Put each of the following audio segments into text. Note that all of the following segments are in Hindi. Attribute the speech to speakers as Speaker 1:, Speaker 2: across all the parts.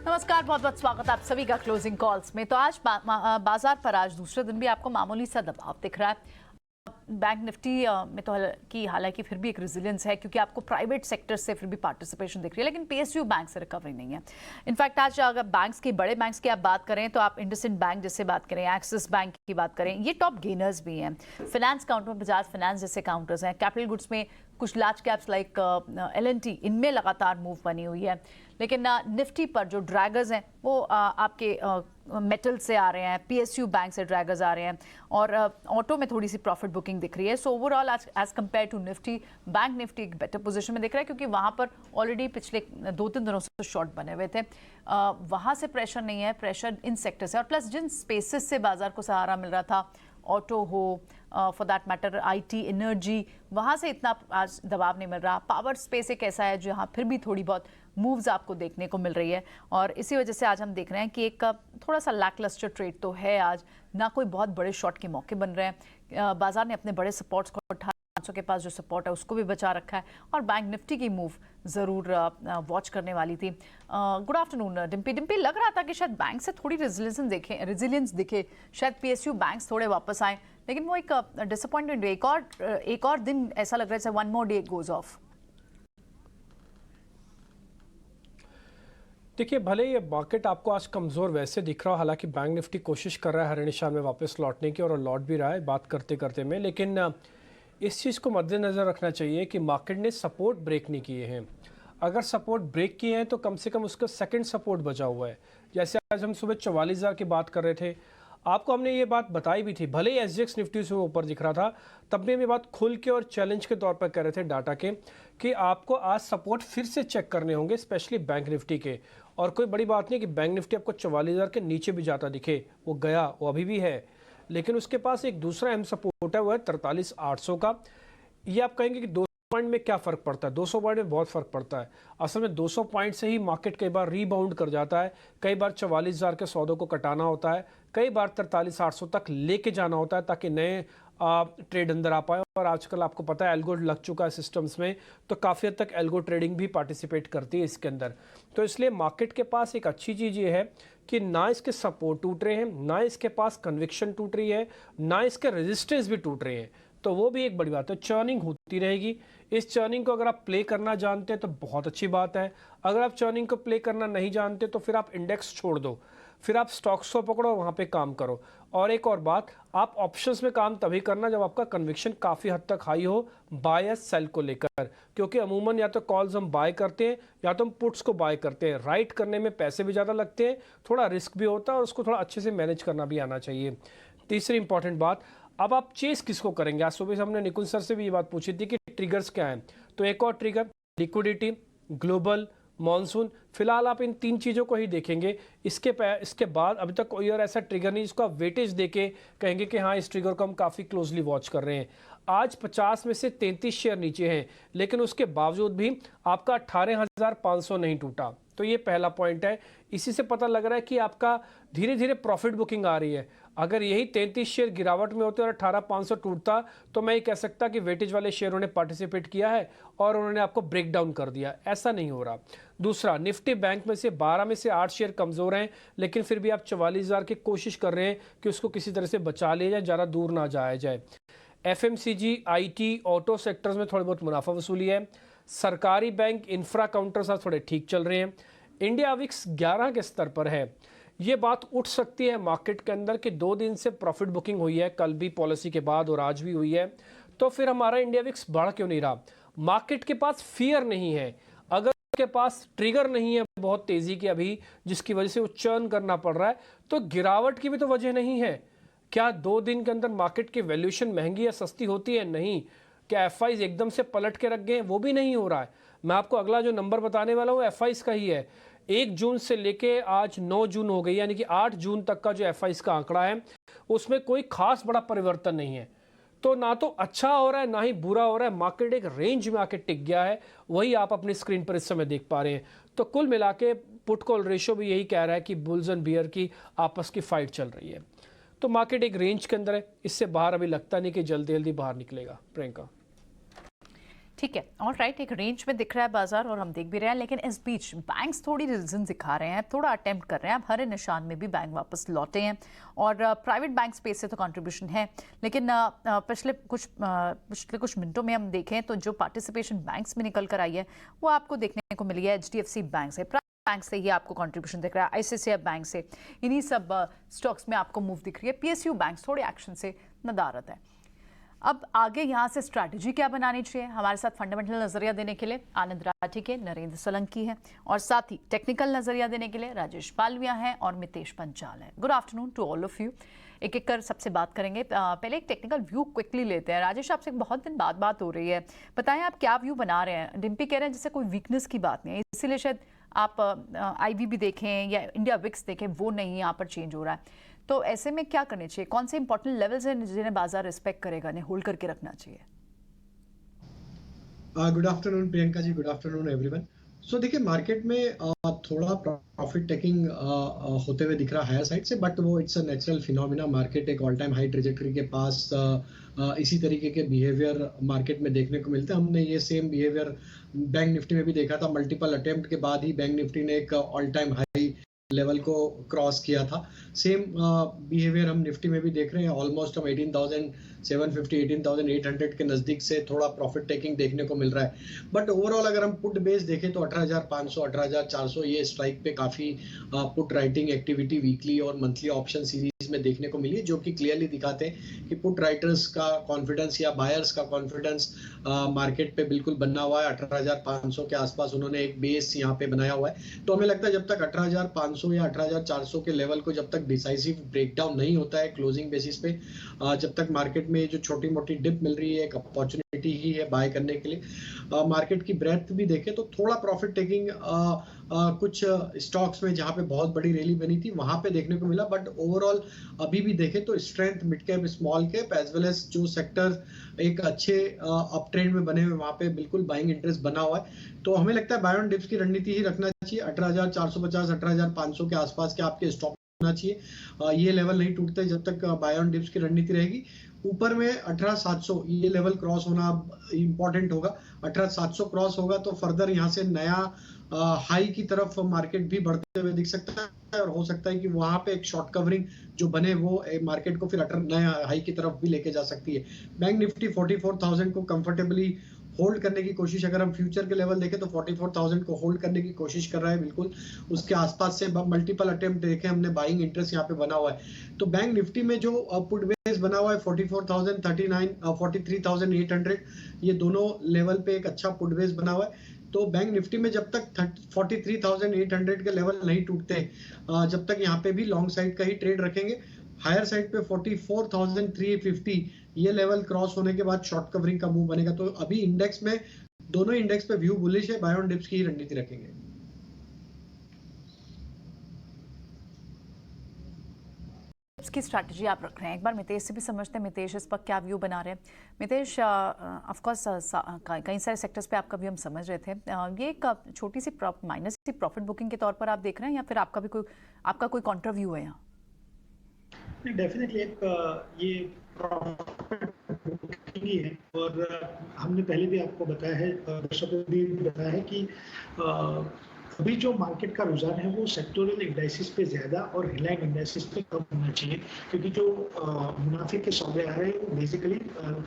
Speaker 1: नमस्कार, बहुत बहुत स्वागत आप सभी का क्लोजिंग कॉल्स में। तो आज बाजार पर आज दूसरे दिन भी आपको मामूली सा दबाव दिख रहा है। बैंक निफ्टी में तो हालांकि फिर भी एक रेजिलियंस है, क्योंकि आपको प्राइवेट सेक्टर से फिर भी पार्टिसिपेशन दिख रही है, लेकिन पीएसयू बैंक से रिकवरी नहीं है। इनफैक्ट आज अगर बैंक्स की, बड़े बैंक्स की आप बात करें तो आप इंडसइंड बैंक जैसे बात करें, एक्सिस बैंक की बात करें, ये टॉप गेनर्स भी हैं। फाइनेंस काउंटर में बजाज फाइनेंस जैसे काउंटर्स हैं। कैपिटल गुड्स में कुछ लार्ज कैप्स लाइक L&T, इनमें लगातार मूव बनी हुई है। लेकिन निफ्टी पर जो ड्रैगर्स हैं वो आपके मेटल से आ रहे हैं, पीएसयू बैंक से ड्रैगर्स आ रहे हैं, और ऑटो में थोड़ी सी प्रॉफिट बुकिंग दिख रही है। So overall as compare to Nifty, bank Nifty एक बेटर पोजीशन में दिख रहा है, क्योंकि वहां पर ऑलरेडी पिछले 2-3 दिनों से शॉर्ट बने हुए थे। वहां से प्रेशर नहीं है, प्रेशर इन सेक्टर से, और प्लस जिन स्पेसेस से बाजार को सहारा मिल रहा था, ऑटो हो, for that matter IT, energy, वहाँ से इतना आज दबाव नहीं मिल रहा। पावर स्पेस एक ऐसा है जहाँ फिर भी थोड़ी बहुत मूव्स आपको देखने को मिल रही है, और इसी वजह से आज हम देख रहे हैं कि एक थोड़ा सा लैकलस्टर ट्रेड तो है आज, ना कोई बहुत बड़े शॉट के मौके बन रहे हैं। बाजार ने अपने बड़े सपोर्ट्स को 500 के पास जो सपोर्ट है उसको भी बचा रखा है, और बैंक निफ्टी की मूव ज़रूर वॉच करने वाली थी। गुड आफ्टरनून डिम्पी, लग रहा था कि शायद बैंक से थोड़ी रेजिलियंस दिखे, शायद पीएसयू बैंक्स थोड़े वापस आए, लेकिन वो एक डिसअपॉइंटमेंट, एक और दिन ऐसा लग रहा है, one more day goes off.
Speaker 2: देखिए, भले ये मार्केट आपको आज कमज़ोर वैसे दिख रहा हो, हालांकि बैंक निफ्टी कोशिश कर रहा है हरे निशान में वापस लौटने की, और लौट भी रहा है बात करते करते में। लेकिन इस चीज़ को मद्देनज़र रखना चाहिए कि मार्केट ने सपोर्ट ब्रेक नहीं किए हैं। अगर सपोर्ट ब्रेक किए हैं तो कम से कम उसका सेकंड सपोर्ट बचा हुआ है। जैसे आज हम सुबह 44,000 की बात कर रहे थे, आपको हमने ये बात बताई भी थी, भले ही SGX निफ्टी से ऊपर दिख रहा था, तब भी हम ये बात खुल के और चैलेंज के तौर पर कह रहे थे डाटा के, कि आपको आज सपोर्ट फिर से चेक करने होंगे, स्पेशली बैंक निफ्टी के। और कोई बड़ी बात नहीं कि बैंक निफ्टी आपको 44,000 के नीचे भी जाता दिखे, वो गया, वो अभी भी है, लेकिन उसके पास एक दूसरा अहम सपोर्ट है, वो है 43,800 का। ये आप कहेंगे कि 200 पॉइंट में क्या फ़र्क पड़ता है? 200 पॉइंट में बहुत फ़र्क पड़ता है। असल में 200 पॉइंट से ही मार्केट कई बार रीबाउंड कर जाता है, कई बार 44,000 के सौदों को कटाना होता है, कई बार 43,800 तक लेके जाना होता है, ताकि नए ट्रेड अंदर आ पाए। और आजकल आपको पता है एल्गो लग चुका है सिस्टम्स में, तो काफ़ी हद तक एल्गो ट्रेडिंग भी पार्टिसिपेट करती है इसके अंदर। तो इसलिए मार्केट के पास एक अच्छी चीज़ ये है कि ना इसके सपोर्ट टूट रहे हैं, ना इसके पास कन्विक्शन टूट रही है, ना इसके रेजिस्टेंस भी टूट रहे हैं, तो वो भी एक बड़ी बात है। चर्निंग होती रहेगी। इस चर्निंग को अगर आप प्ले करना जानते हैं तो बहुत अच्छी बात है। अगर आप चर्निंग को प्ले करना नहीं जानते तो फिर आप इंडेक्स छोड़ दो, फिर आप स्टॉक्स को पकड़ो, वहाँ पे काम करो। और एक और बात, आप ऑप्शंस में काम तभी करना जब आपका कन्विक्शन काफ़ी हद तक हाई हो बाय या सेल को लेकर, क्योंकि अमूमन या तो कॉल्स हम बाय करते हैं या तो हम पुट्स को बाय करते हैं। राइट करने में पैसे भी ज़्यादा लगते हैं, थोड़ा रिस्क भी होता है, और उसको थोड़ा अच्छे से मैनेज करना भी आना चाहिए। तीसरी इंपॉर्टेंट बात, अब आप चेस किसको करेंगे? आज सुबह से हमने निकुंज सर से भी ये बात पूछी थी कि ट्रिगर्स क्या हैं, तो एक और ट्रिगर लिक्विडिटी, ग्लोबल, मॉनसून, फिलहाल आप इन 3 चीज़ों को ही देखेंगे। इसके बाद अभी तक कोई और ऐसा ट्रिगर नहीं जिसको आप वेटेज देके कहेंगे कि हाँ, इस ट्रिगर को हम काफ़ी क्लोजली वॉच कर रहे हैं। आज 50 में से 33 शेयर नीचे हैं, लेकिन उसके बावजूद भी आपका 18,500 नहीं टूटा, तो ये पहला पॉइंट है। इसी से पता लग रहा है कि आपका धीरे धीरे प्रॉफिट बुकिंग आ रही है। अगर यही 33 शेयर गिरावट में होते और 18,500 टूटता, तो मैं ये कह सकता कि वेटेज वाले शेयरों ने पार्टिसिपेट किया है और उन्होंने आपको ब्रेक डाउन कर दिया। ऐसा नहीं हो रहा। दूसरा, निफ्टी बैंक में से 12 में से 8 शेयर कमज़ोर हैं, लेकिन फिर भी आप 44,000 की कोशिश कर रहे हैं कि उसको किसी तरह से बचा लिया जाए, ज़्यादा दूर ना जाया जाए। FMCG, IT, ऑटो सेक्टर्स में थोड़ी बहुत मुनाफा वसूली है। सरकारी बैंक, इंफ्रा काउंटर्स आज थोड़े ठीक चल रहे हैं। इंडिया विक्स 11 के स्तर पर है। ये बात उठ सकती है मार्केट के अंदर कि 2 दिन से प्रॉफिट बुकिंग हुई है, कल भी पॉलिसी के बाद और आज भी हुई है, तो फिर हमारा इंडिया विक्स बढ़ क्यों नहीं रहा? मार्केट के पास फियर नहीं है। अगर उसके पास ट्रिगर नहीं है बहुत तेजी की अभी, जिसकी वजह से वो चर्न करना पड़ रहा है, तो गिरावट की भी तो वजह नहीं है। क्या 2 दिन के अंदर मार्केट की वैल्यूएशन महंगी या सस्ती होती है? नहीं। क्या FIs एकदम से पलट के रख गए? वो भी नहीं हो रहा है। मैं आपको अगला जो नंबर बताने वाला हूँ FIs का ही है। 1 जून से लेके आज 9 जून हो गई, यानी कि 8 जून तक का जो FIs का आंकड़ा है, उसमें कोई खास बड़ा परिवर्तन नहीं है। तो ना तो अच्छा हो रहा है ना ही बुरा हो रहा है। मार्केट एक रेंज में आके टिक गया है, वही आप अपनी स्क्रीन पर इस समय देख पा रहे हैं। तो कुल मिला के पुट कॉल रेशो भी यही कह रहा है कि बुल्स एंड बियर की आपस की फाइट चल रही है। तो मार्केट एक रेंज के अंदर है, इससे बाहर अभी लगता नहीं कि जल्दी जल्दी बाहर निकलेगा। प्रियंका।
Speaker 1: ठीक है, ऑल राइट, एक रेंज में दिख रहा है बाजार और हम देख भी रहे हैं, लेकिन इस बीच बैंक्स थोड़ी रेजिस्टेंस दिखा रहे हैं, थोड़ा अटेम्प्ट कर रहे हैं। अब हरे निशान में भी बैंक वापस लौटे हैं और प्राइवेट बैंक स्पेस से तो कंट्रीब्यूशन है, लेकिन पिछले कुछ मिनटों में हम देखें तो जो पार्टिसिपेशन बैंक्स में निकल कर आई है वो आपको देखने को मिली है। HDFC बैंक से, बैंक से ये आपको कंट्रीब्यूशन दिख रहा है, ICICI बैंक से, इन्हीं सब स्टॉक्स में आपको मूव दिख रही है। PSU बैंक थोड़े एक्शन से नदारत है। अब आगे यहाँ से स्ट्रैटेजी क्या बनानी चाहिए, हमारे साथ फंडामेंटल नजरिया देने के लिए आनंद राठी के नरेंद्र सोलंकी है और साथ ही टेक्निकल नजरिया देने के लिए राजेश पालविया है और मितेश पंचाल है। Good afternoon to all of you. एक एक कर सबसे बात करेंगे। पहले एक टेक्निकल व्यू क्विकली लेते हैं। राजेश, आपसे बहुत दिन बाद बात हो रही है, बताएं आप क्या व्यू बना रहे हैं। डिम्पी कह रहे हैं जैसे कोई वीकनेस की बात नहीं है, इसीलिए शायद आप IB भी देखें या इंडिया विक्स देखें, वो नहीं यहाँ पर चेंज हो रहा है। तो ऐसे में क्या करने चाहिए, कौन से इंपॉर्टेंट लेवल्स हैं जिन्हें बाजार रिस्पेक्ट करेगा, इन्हें होल्ड करके रखना चाहिए?
Speaker 3: Good afternoon Priyanka ji, good afternoon everyone. सो देखिए, मार्केट में थोड़ा प्रॉफिट टेकिंग होते हुए दिख रहा है हायर साइड से, बट वो it's a natural phenomena. Market एक ऑल टाइम हाई ट्रेजेक्टरी के पास इसी तरीके के बिहेवियर मार्केट में देखने को मिलते हैं। हमने ये सेम बिहेवियर बैंक निफ्टी में भी देखा था। मल्टीपल अटेम्प्ट के बाद ही बैंक निफ्टी ने एक ऑल टाइम हाई लेवल को क्रॉस किया था। सेम बिहेवियर हम निफ्टी में भी देख रहे हैं। ऑलमोस्ट हम 18,750 18,800 के नजदीक से थोड़ा प्रॉफिट टेकिंग देखने को मिल रहा है। बट ओवरऑल अगर हम पुट बेस देखें तो 18,500 18,400 ये स्ट्राइक पे काफी पुट राइटिंग एक्टिविटी वीकली और मंथली ऑप्शन सीरीज में देखने को मिली है, जो कि क्लियरली दिखाते हैं कि पुट राइटर्स का कॉन्फिडेंस या बायर्स का कॉन्फिडेंस मार्केट पे बिल्कुल बना हुआ है। 18,500 के आसपास उन्होंने एक बेस यहाँ पे बनाया हुआ है। तो हमें लगता है जब तक 18,500 या 18,400 के लेवल को जब तक डिसाइसिव ब्रेकडाउन नहीं होता है क्लोजिंग बेसिस पे, जब तक मार्केट में जो छोटी मोटी डिप मिल रही है, एक अपॉर्चुनिटी ही है बाय करने के लिए। मार्केट की ब्रेथ भी देखें तो थोड़ा प्रॉफिट टेकिंग कुछ स्टॉक्स में जहां पे बहुत बड़ी रैली बनी थी वहां पे देखने को मिला। बट ओवरऑल अभी भी देखें तो strength mid cap, small cap as well as जो सेक्टर एक अच्छे अप ट्रेंड में बने हुए, वहां पे बिल्कुल बाइंग इंटरेस्ट बना हुआ है। तो हमें लगता है बाय ऑन डिप्स की रणनीति ही रखना चाहिए। 18,450 18,500 के आसपास के आपके स्टॉप होना चाहिए। ये लेवल नहीं टूटते जब तक बाय ऑन डिप्स की रणनीति रहेगी। ऊपर में 18,700 ये लेवल क्रॉस होना इंपॉर्टेंट होगा। 18,700 क्रॉस होगा तो फर्दर यहाँ से नया हाई की तरफ मार्केट भी बढ़ते हुए दिख सकता है और हो सकता है कि वहां पे एक शॉर्ट कवरिंग जो बने वो मार्केट को फिर नया हाई की तरफ भी लेके जा सकती है। बैंक निफ्टी 44,000 को कंफर्टेबली होल्ड करने की कोशिश, अगर हम फ्यूचर के लेवल देखें तो 44,000 को होल्ड करने की कोशिश कर रहा है बिल्कुल। उसके आसपास से मल्टीपल अटेम्प्ट देखे हमने, बाइंग इंटरेस्ट यहाँ पे बना हुआ है। तो बैंक निफ्टी में जो पुट बेस बना हुआ है 44,039 43,800, ये दोनों लेवल पे एक अच्छा पुट बेस बना हुआ है। तो बैंक निफ्टी में जब तक 43,800 के लेवल नहीं टूटते, जब तक यहाँ पे भी लॉन्ग साइड का ही ट्रेड रखेंगे। हायर साइड पे 44,350 ये लेवल क्रॉस होने के बाद शॉर्ट कवरिंग का मूव बनेगा। तो अभी इंडेक्स में, दोनों इंडेक्स पे व्यू बुलिश है, बाय ऑन डिप्स की ही रणनीति रखेंगे।
Speaker 1: की स्ट्रैटेजी आप रख रहे हैं, एक बार मितेश से भी समझते हैं। मितेश, इस पर क्या व्यू बना रहे हैं? मितेश, ऑफ कोर्स कई सारे सेक्टर्स पे आपका व्यू हम समझ रहे थे। ये एक छोटी सी माइनस सी प्रॉफिट बुकिंग के तौर पर आप देख रहे हैं या फिर आपका कोई काउंटर व्यू है यहाँ?
Speaker 4: डेफिनेटली एक ये प्रॉफिट बुकिंग ही है और हमने पहले भी आपको बताया है, दर्शकों को भी बताया है कि अभी जो मार्केट का रुझान है वो सेक्टोरल इंडाइसिस पे ज्यादा और हेडलाइन इंडाइसिस पे कम होना चाहिए, क्योंकि जो मुनाफे के सौदे आ रहे हैं वो बेसिकली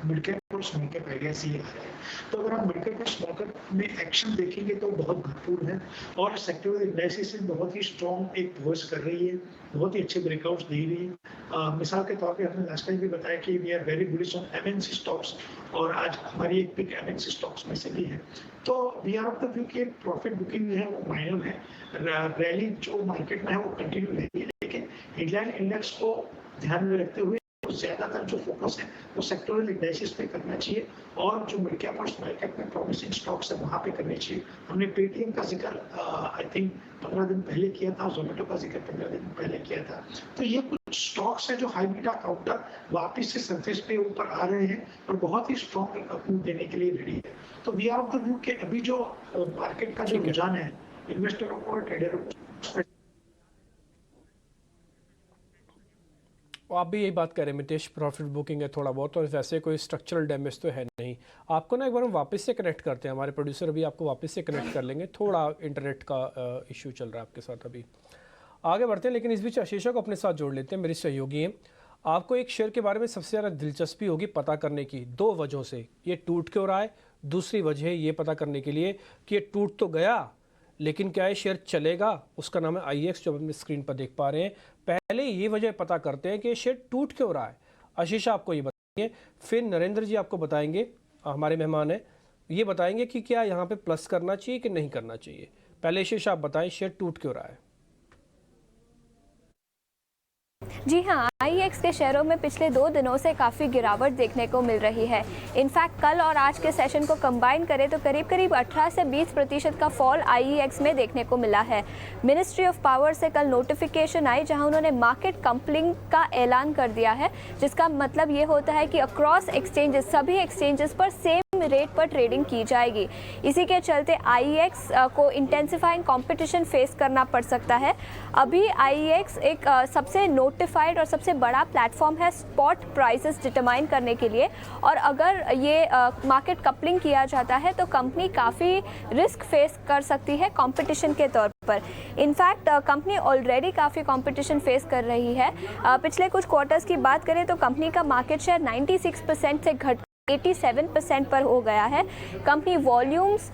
Speaker 4: मिड कैप और स्मॉल कैप आइडिया से ही आ रहे हैं। तो अगर आप मिड कैप और स्मॉल कैप में एक्शन देखेंगे तो बहुत भरपूर है और सेक्टोरल इंडाइसिस बहुत ही स्ट्रॉन्ग एक वॉइस कर रही है, बहुत ही अच्छे ब्रेकआउट्स दे रही है। मिसाल के तौर पे हमने लास्ट टाइम भी बताया कि we are very bullish on MNC stocks और आज हमारी एक पिक एमएनसी स्टॉक्स में से भी है। तो we are of the view कि प्रॉफिट बुकिंग है वो माइनर है, रैली जो मार्केट में है वो कंटिन्यू रहेगी, लेकिन हेडलाइन इंडेक्स को ध्यान में रखते हुए ज्यादातर जो फोकस है वो सेक्टोरल इंडाइसिस पे करना चाहिए और जो मिड कैप और स्मॉल कैप में प्रॉमिसिंग स्टॉक्स है वहां पे करने चाहिए। हमने पेटीएम का जिक्र आई थिंक 15 दिन पहले किया था, जोमेटो का जिक्र 15 दिन पहले किया था। तो ये कुछ स्टॉक्स है जो हाई बीटा काउंटर वापिस से सरफेस पे ऊपर आ रहे हैं और बहुत ही स्ट्रॉन्ग मूव देने के लिए रेडी है। तो we are of the view के अभी जो मार्केट का जो रुझान है इन्वेस्टरों को और ट्रेडरों को
Speaker 2: आप भी यही बात कर रहे हैं मितेश, प्रॉफिट बुकिंग है थोड़ा बहुत, और वैसे कोई स्ट्रक्चरल डैमेज तो है नहीं। आपको ना एक बार हम वापस से कनेक्ट करते हैं, हमारे प्रोड्यूसर अभी आपको वापस से कनेक्ट कर लेंगे, थोड़ा इंटरनेट का इशू चल रहा है आपके साथ, अभी आगे बढ़ते हैं। लेकिन इस बीच आशीषा को अपने साथ जोड़ लेते हैं, मेरी सहयोगी हैं। आपको एक शेयर के बारे में सबसे ज़्यादा दिलचस्पी होगी पता करने की, दो वजहों से, ये टूट क्यों रहा है, दूसरी वजह है ये पता करने के लिए कि ये टूट तो गया लेकिन क्या ये शेयर चलेगा। उसका नाम है IEX, जो अपने स्क्रीन पर देख पा रहे हैं। पहले ये वजह पता करते हैं कि ये शेयर टूट क्यों रहा है। आशीषा आपको ये बताएंगे, फिर नरेंद्र जी आपको बताएंगे, हमारे मेहमान हैं, ये बताएंगे कि क्या यहाँ पे प्लस करना चाहिए कि नहीं करना चाहिए। पहले आशीषा आप बताएं, शेयर टूट क्यों रहा है।
Speaker 5: जी हाँ, IEX के शेयरों में पिछले 2 दिनों से काफ़ी गिरावट देखने को मिल रही है। इनफैक्ट कल और आज के सेशन को कंबाइन करें तो करीब 18 से 20% का फॉल IEX में देखने को मिला है। मिनिस्ट्री ऑफ पावर से कल नोटिफिकेशन आई जहां उन्होंने मार्केट कम्पलिंग का ऐलान कर दिया है, जिसका मतलब ये होता है कि अक्रॉस एक्सचेंजेस, सभी एक्सचेंजेस पर सेम रेट पर ट्रेडिंग की जाएगी। इसी के चलते IEX को इंटेंसिफाइंग कंपटीशन फेस करना पड़ सकता है। अभी IEX एक सबसे नोटिफाइड और सबसे बड़ा प्लेटफॉर्म है स्पॉट प्राइसेस डिटरमाइन करने के लिए, और अगर ये मार्केट कपलिंग किया जाता है तो कंपनी काफ़ी रिस्क फेस कर सकती है कंपटीशन के तौर पर। इनफैक्ट कंपनी ऑलरेडी काफ़ी कंपटीशन फेस कर रही है। पिछले कुछ क्वार्टर्स की बात करें तो कंपनी का मार्केट शेयर 96% से घट 87% पर हो गया है। कंपनी वॉल्यूम्स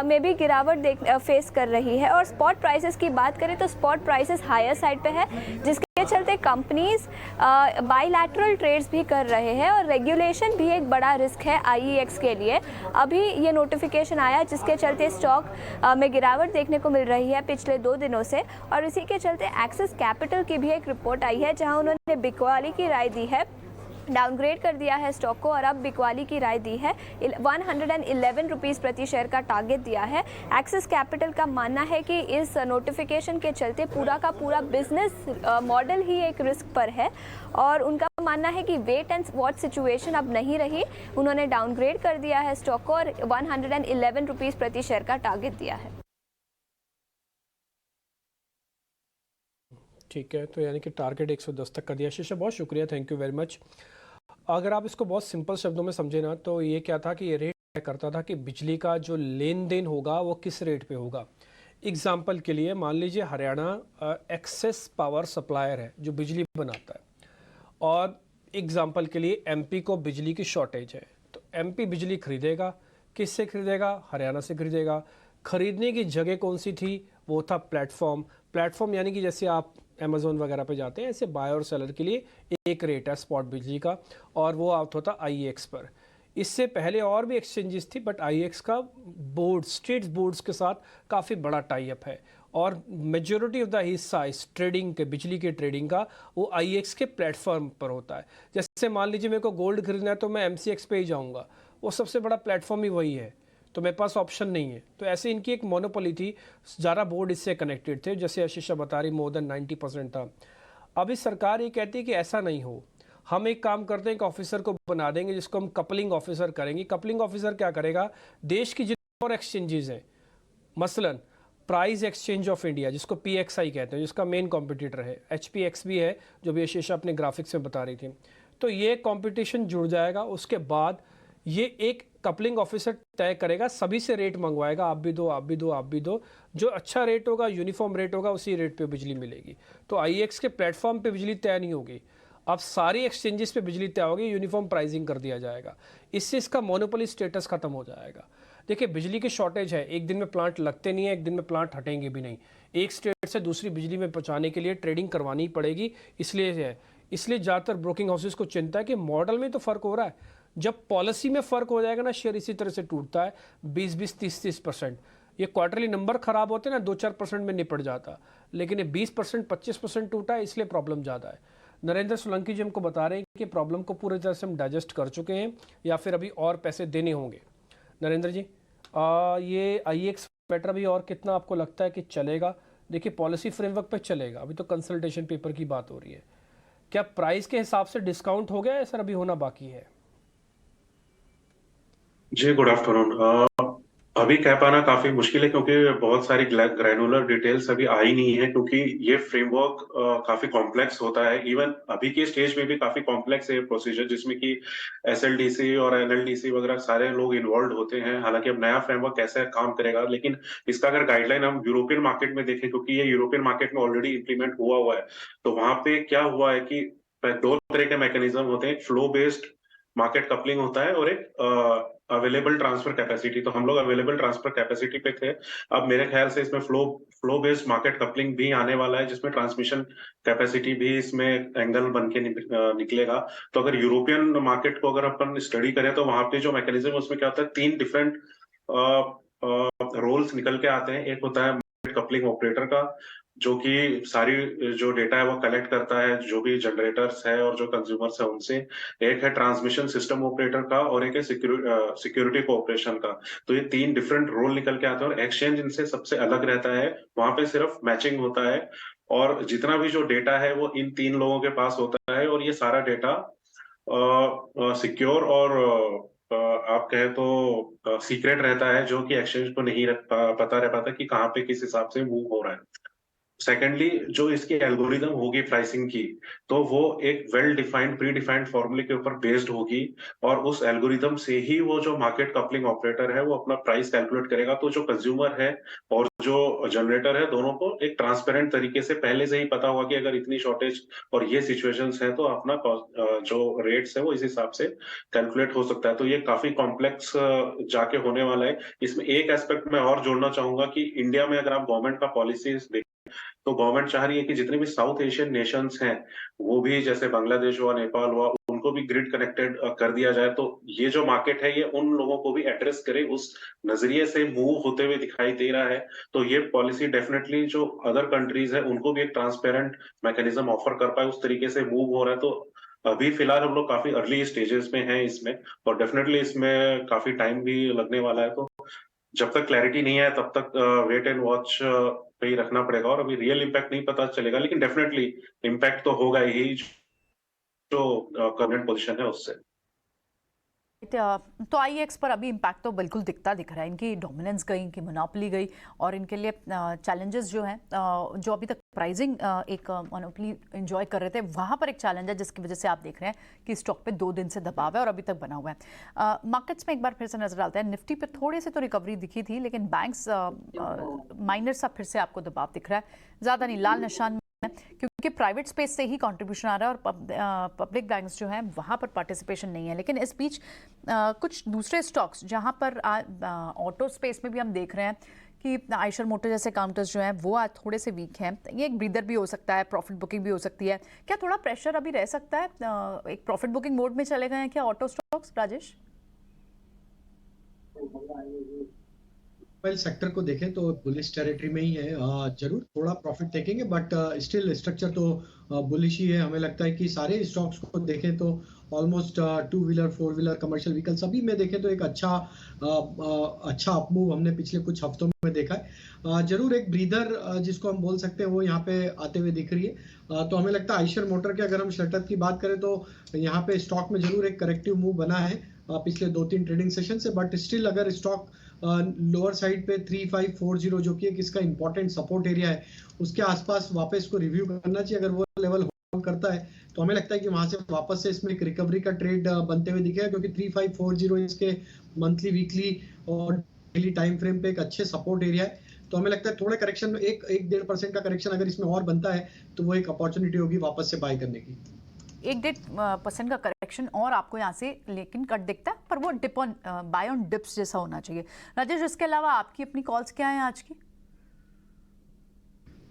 Speaker 5: में भी गिरावट फेस कर रही है, और स्पॉट प्राइसेस की बात करें तो स्पॉट प्राइसेस हायर साइड पे है, जिसके चलते कंपनीज बायलैटरल ट्रेड्स भी कर रहे हैं, और रेगुलेशन भी एक बड़ा रिस्क है IEX के लिए। अभी ये नोटिफिकेशन आया जिसके चलते स्टॉक में गिरावट देखने को मिल रही है पिछले 2 दिनों से, और इसी के चलते एक्सिस कैपिटल की भी एक रिपोर्ट आई है जहां उन्होंने बिकवाली की राय दी है, डाउनग्रेड कर दिया है स्टॉक को, और अब बिकवाली की राय दी है 111 रुपीज़ प्रति शेयर का टारगेट दिया है। एक्सिस कैपिटल का मानना है कि इस नोटिफिकेशन के चलते पूरा का पूरा बिजनेस मॉडल ही एक रिस्क पर है, और उनका मानना है कि वेट एंड वॉच सिचुएशन अब नहीं रही। उन्होंने डाउनग्रेड कर दिया है स्टॉक को और 111 रुपीज़ प्रति शेयर का टारगेट दिया है।
Speaker 2: ठीक है, तो यानी कि टारगेट 110 तक कर दिया। शीशा, बहुत शुक्रिया, थैंक यू वेरी मच। अगर आप इसको बहुत सिंपल शब्दों में समझे ना, तो ये क्या था कि ये रेट तय करता था कि बिजली का जो लेन देन होगा वो किस रेट पे होगा। एग्जाम्पल के लिए मान लीजिए हरियाणा एक्सेस पावर सप्लायर है जो बिजली बनाता है, और एग्जाम्पल के लिए MP को बिजली की शॉर्टेज है, तो MP बिजली खरीदेगा, किससे खरीदेगा, हरियाणा से खरीदेगा। खरीदने की जगह कौन सी थी, वो था प्लेटफॉर्म यानी कि जैसे आप अमेज़ोन वगैरह पे जाते हैं, ऐसे बायर और सेलर के लिए एक रेट है स्पॉट बिजली का, और वो आउट होता IEX पर। इससे पहले और भी एक्सचेंजेस थी, बट IEX का बोर्ड, स्टेट्स बोर्ड्स के साथ काफ़ी बड़ा टाई अप है, और मेजॉरिटी ऑफ द हिस्सा इस ट्रेडिंग के, बिजली के ट्रेडिंग का, वो IEX के प्लेटफॉर्म पर होता है। जैसे मान लीजिए मेरे को गोल्ड खरीदना है तो मैं MCX पे ही जाऊँगा, वो सबसे बड़ा प्लेटफॉर्म ही वही है, तो मेरे पास ऑप्शन नहीं है। तो ऐसे इनकी एक मोनोपोली थी, ज़्यादा बोर्ड इससे कनेक्टेड थे, जैसे आशीषा बता रही मोर देन 90% था। अभी सरकार ये कहती है कि ऐसा नहीं हो, हम एक काम करते हैं कि ऑफिसर को बना देंगे जिसको हम कपलिंग ऑफिसर करेंगे। कपलिंग ऑफिसर क्या करेगा, देश की जितनी और एक्सचेंजेस हैं, मसलन प्राइस एक्सचेंज ऑफ इंडिया जिसको PXI कहते हैं, जिसका मेन कॉम्पिटिटर है, HPX भी है जो भी आशीषा अपने ग्राफिक्स में बता रही थी, तो ये कंपटीशन जुड़ जाएगा। उसके बाद ये एक कपलिंग ऑफिसर तय करेगा, सभी से रेट मंगवाएगा, आप भी दो, आप भी दो, आप भी दो, जो अच्छा रेट होगा, यूनिफॉर्म रेट होगा, उसी रेट पे बिजली मिलेगी। तो IEX के प्लेटफॉर्म पे बिजली तय नहीं होगी, अब सारी एक्सचेंजेस पे बिजली तय होगी, यूनिफॉर्म प्राइसिंग कर दिया जाएगा। इससे इसका मोनोपोली स्टेटस खत्म हो जाएगा। देखिए बिजली की शॉर्टेज है, एक दिन में प्लांट लगते नहीं है, एक दिन में प्लांट हटेंगे भी नहीं, एक स्टेट से दूसरी बिजली में पहुँचाने के लिए ट्रेडिंग करवानी पड़ेगी। इसलिए ज़्यादातर ब्रोकिंग हाउसेस को चिंता है कि मॉडल में तो फ़र्क हो रहा है, जब पॉलिसी में फ़र्क हो जाएगा ना, शेयर इसी तरह से टूटता है 20-20, 30-30%। ये क्वार्टरली नंबर खराब होते हैं ना, 2-4% में निपट जाता, लेकिन ये 20%, 25% टूटा है, इसलिए प्रॉब्लम ज़्यादा है। नरेंद्र सोलंकी जी हमको बता रहे हैं कि प्रॉब्लम को पूरी तरह से हम डाइजेस्ट कर चुके हैं, या फिर अभी और पैसे देने होंगे। नरेंद्र जी, ये IEX बेटर भी और कितना आपको लगता है कि चलेगा? देखिए पॉलिसी फ्रेमवर्क पे चलेगा, अभी तो कंसल्टेशन पेपर की बात हो रही है। क्या प्राइस के हिसाब से डिस्काउंट हो गया है सर, अभी होना बाकी है?
Speaker 6: जी गुड आफ्टरनून। अभी कह पाना काफी मुश्किल है क्योंकि बहुत सारी ग्रैनुलर डिटेल्स अभी आई नहीं है, क्योंकि ये फ्रेमवर्क काफी कॉम्प्लेक्स होता है। इवन अभी के स्टेज में भी काफी कॉम्प्लेक्स है प्रोसीजर, जिसमें कि एसएलडीसी और एनएलडीसी वगैरह सारे लोग इन्वॉल्व होते हैं। हालांकि अब नया फ्रेमवर्क कैसे काम करेगा, लेकिन इसका अगर गाइडलाइन हम यूरोपियन मार्केट में देखें, क्योंकि ये यूरोपियन मार्केट में ऑलरेडी इंप्लीमेंट हुआ है, तो वहां पे क्या हुआ है कि दो तरह के मैकेनिज्म होते हैं। एक फ्लो बेस्ड मार्केट कपलिंग होता है और एक अवेलेबल ट्रांसफर कैपेसिटी। तो हम लोग अवेलेबल ट्रांसफर कैपेसिटी पे थे। अब मेरे ख्याल से इसमें फ्लो बेस्ड मार्केट कपलिंग भी आने वाला है, जिसमें ट्रांसमिशन कैपेसिटी भी इसमें एंगल बन के निकलेगा। तो अगर यूरोपियन मार्केट को अगर अपन स्टडी करें, तो वहां पे जो मैकेनिज्म उसमें क्या होता है, 3 डिफरेंट रोल्स निकल के आते हैं। एक होता है मार्केट कपलिंग ऑपरेटर का, जो कि सारी जो डेटा है वो कलेक्ट करता है, जो भी जनरेटर्स है और जो कंज्यूमर्स है उनसे। एक है ट्रांसमिशन सिस्टम ऑपरेटर का, और एक है सिक्योरिटी कोऑपरेशन का। तो ये 3 डिफरेंट रोल निकल के आते हैं, और एक्सचेंज इनसे सबसे अलग रहता है। वहां पे सिर्फ मैचिंग होता है, और जितना भी जो डेटा है वो इन 3 लोगों के पास होता है, और ये सारा डेटा सिक्योर और आप कहें तो सीक्रेट रहता है, जो कि एक्सचेंज को नहीं पता रह पाता कि कहाँ पे किस हिसाब से मूव हो रहा है। सेकेंडली, जो इसकी एल्गोरिदम होगी प्राइसिंग की, तो वो एक वेल डिफाइंड प्री डिफाइंड फॉर्मूले के ऊपर बेस्ड होगी, और उस एल्गोरिदम से ही वो जो मार्केट कपलिंग ऑपरेटर है वो अपना प्राइस कैलकुलेट करेगा। तो जो कंज्यूमर है और जो जनरेटर है, दोनों को एक ट्रांसपेरेंट तरीके से पहले से ही पता होगा कि अगर इतनी शॉर्टेज और ये सिचुएशंस है, तो अपना जो रेट्स है वो इस हिसाब से कैलकुलेट हो सकता है। तो ये काफी कॉम्प्लेक्स जाके होने वाला है। इसमें एक एस्पेक्ट मैं और जोड़ना चाहूंगा कि इंडिया में अगर आप गवर्नमेंट का पॉलिसीज, तो गवर्नमेंट चाह रही है कि जितने भी साउथ एशियन नेशंस हैं, वो भी जैसे बांग्लादेश हुआ, नेपाल हुआ, उनको भी ग्रिड कनेक्टेड कर दिया जाए। तो ये जो मार्केट है, ये उन लोगों को भी एड्रेस करे, उस नजरिए से मूव होते हुए दिखाई दे रहा है। तो ये पॉलिसी डेफिनेटली जो अदर कंट्रीज है उनको भी एक ट्रांसपेरेंट मैकेनिज्म ऑफर कर पाए, उस तरीके से मूव हो रहा है। तो अभी फिलहाल हम लोग काफी अर्ली स्टेजेस में हैं इसमें, और डेफिनेटली इसमें काफी टाइम भी लगने वाला है। तो जब तक क्लैरिटी नहीं है, तब तक वेट एंड वॉच पे ही रखना पड़ेगा, और अभी रियल इम्पैक्ट नहीं पता चलेगा, लेकिन डेफिनेटली इम्पैक्ट तो होगा ही, जो करंट पोजीशन है उससे।
Speaker 1: तो आईएक्स पर अभी इम्पैक्ट तो बिल्कुल दिखता दिख रहा है। इनकी डोमिनेंस गई, इनकी मोनोपोली गई, और इनके लिए चैलेंजेस जो हैं, जो अभी तक प्राइसिंग एक मोनोपोली एंजॉय कर रहे थे, वहाँ पर एक चैलेंज है, जिसकी वजह से आप देख रहे हैं कि स्टॉक पे 2 दिन से दबाव है और अभी तक बना हुआ है। मार्केट्स में एक बार फिर से नजर डालते हैं, निफ्टी पे थोड़ी सी तो रिकवरी दिखी थी, लेकिन बैंक्स माइनर सा फिर से आपको दबाव दिख रहा है, ज़्यादा नहीं, लाल निशान में, क्योंकि प्राइवेट स्पेस से ही कंट्रीब्यूशन आ रहा है और पब्लिक बैंक्स जो हैं वहाँ पर पार्टिसिपेशन नहीं है। लेकिन इस बीच कुछ दूसरे स्टॉक्स, जहाँ पर ऑटो स्पेस में भी हम देख रहे हैं कि आइशर मोटर जैसे काउंटर्स जो हैं वो आज थोड़े से वीक हैं। ये एक ब्रीदर भी हो सकता है, प्रॉफिट बुकिंग भी हो सकती है। क्या थोड़ा प्रेशर अभी रह सकता है, एक प्रॉफिट बुकिंग मोड में चले गए हैं क्या auto stocks, Rajesh?
Speaker 3: Mobile sector को देखें तो बुलिश टेरिटरी में ही है। जरूर थोड़ा प्रॉफिट देखेंगे, बट स्टिल स्ट्रक्चर तो बुलिश ही है। हमें लगता है कि सारे स्टॉक्स को देखें तो almost 2 wheeler 4 wheeler commercial vehicle सभी में देखें तो एक अच्छा अपमूव हमने पिछले कुछ हफ्तों में देखा है। जरूर एक ब्रीदर जिसको हम बोल सकते हैं वो यहाँ पे आते हुए दिख रही है। तो हमें लगता है आइशर मोटर के अगर हम शटअप की बात करें तो यहाँ पे स्टॉक में जरूर एक करेक्टिव मूव बना है पिछले 2-3 ट्रेडिंग सेशन से, बट स्टिल अगर स्टॉक लोअर साइड पे 3540 जो कि एक इसका इंपॉर्टेंट सपोर्ट एरिया है, उसके आसपास वापस को रिव्यू करना चाहिए। अगर वो लेवल होल्ड करता है तो हमें लगता है कि वहां से वापस से इसमें एक रिकवरी का ट्रेड बनते हुए दिखेगा, क्योंकि 3540 इसके मंथली, वीकली और डेली टाइम फ्रेम पे एक अच्छे सपोर्ट एरिया है। तो हमें लगता है थोड़े करेक्शन, 1-1.5% का करेक्शन अगर इसमें और बनता है तो वो एक अपॉर्चुनिटी होगी वापस से बाय करने की।
Speaker 1: 1-1.5% का करेक्शन और आपको यहाँ से लेकिन कट दिखता है, पर वो dip on buy on dips जैसा होना चाहिए। राजेश, इसके अलावा आपकी अपनी कॉल्स क्या हैं आज की?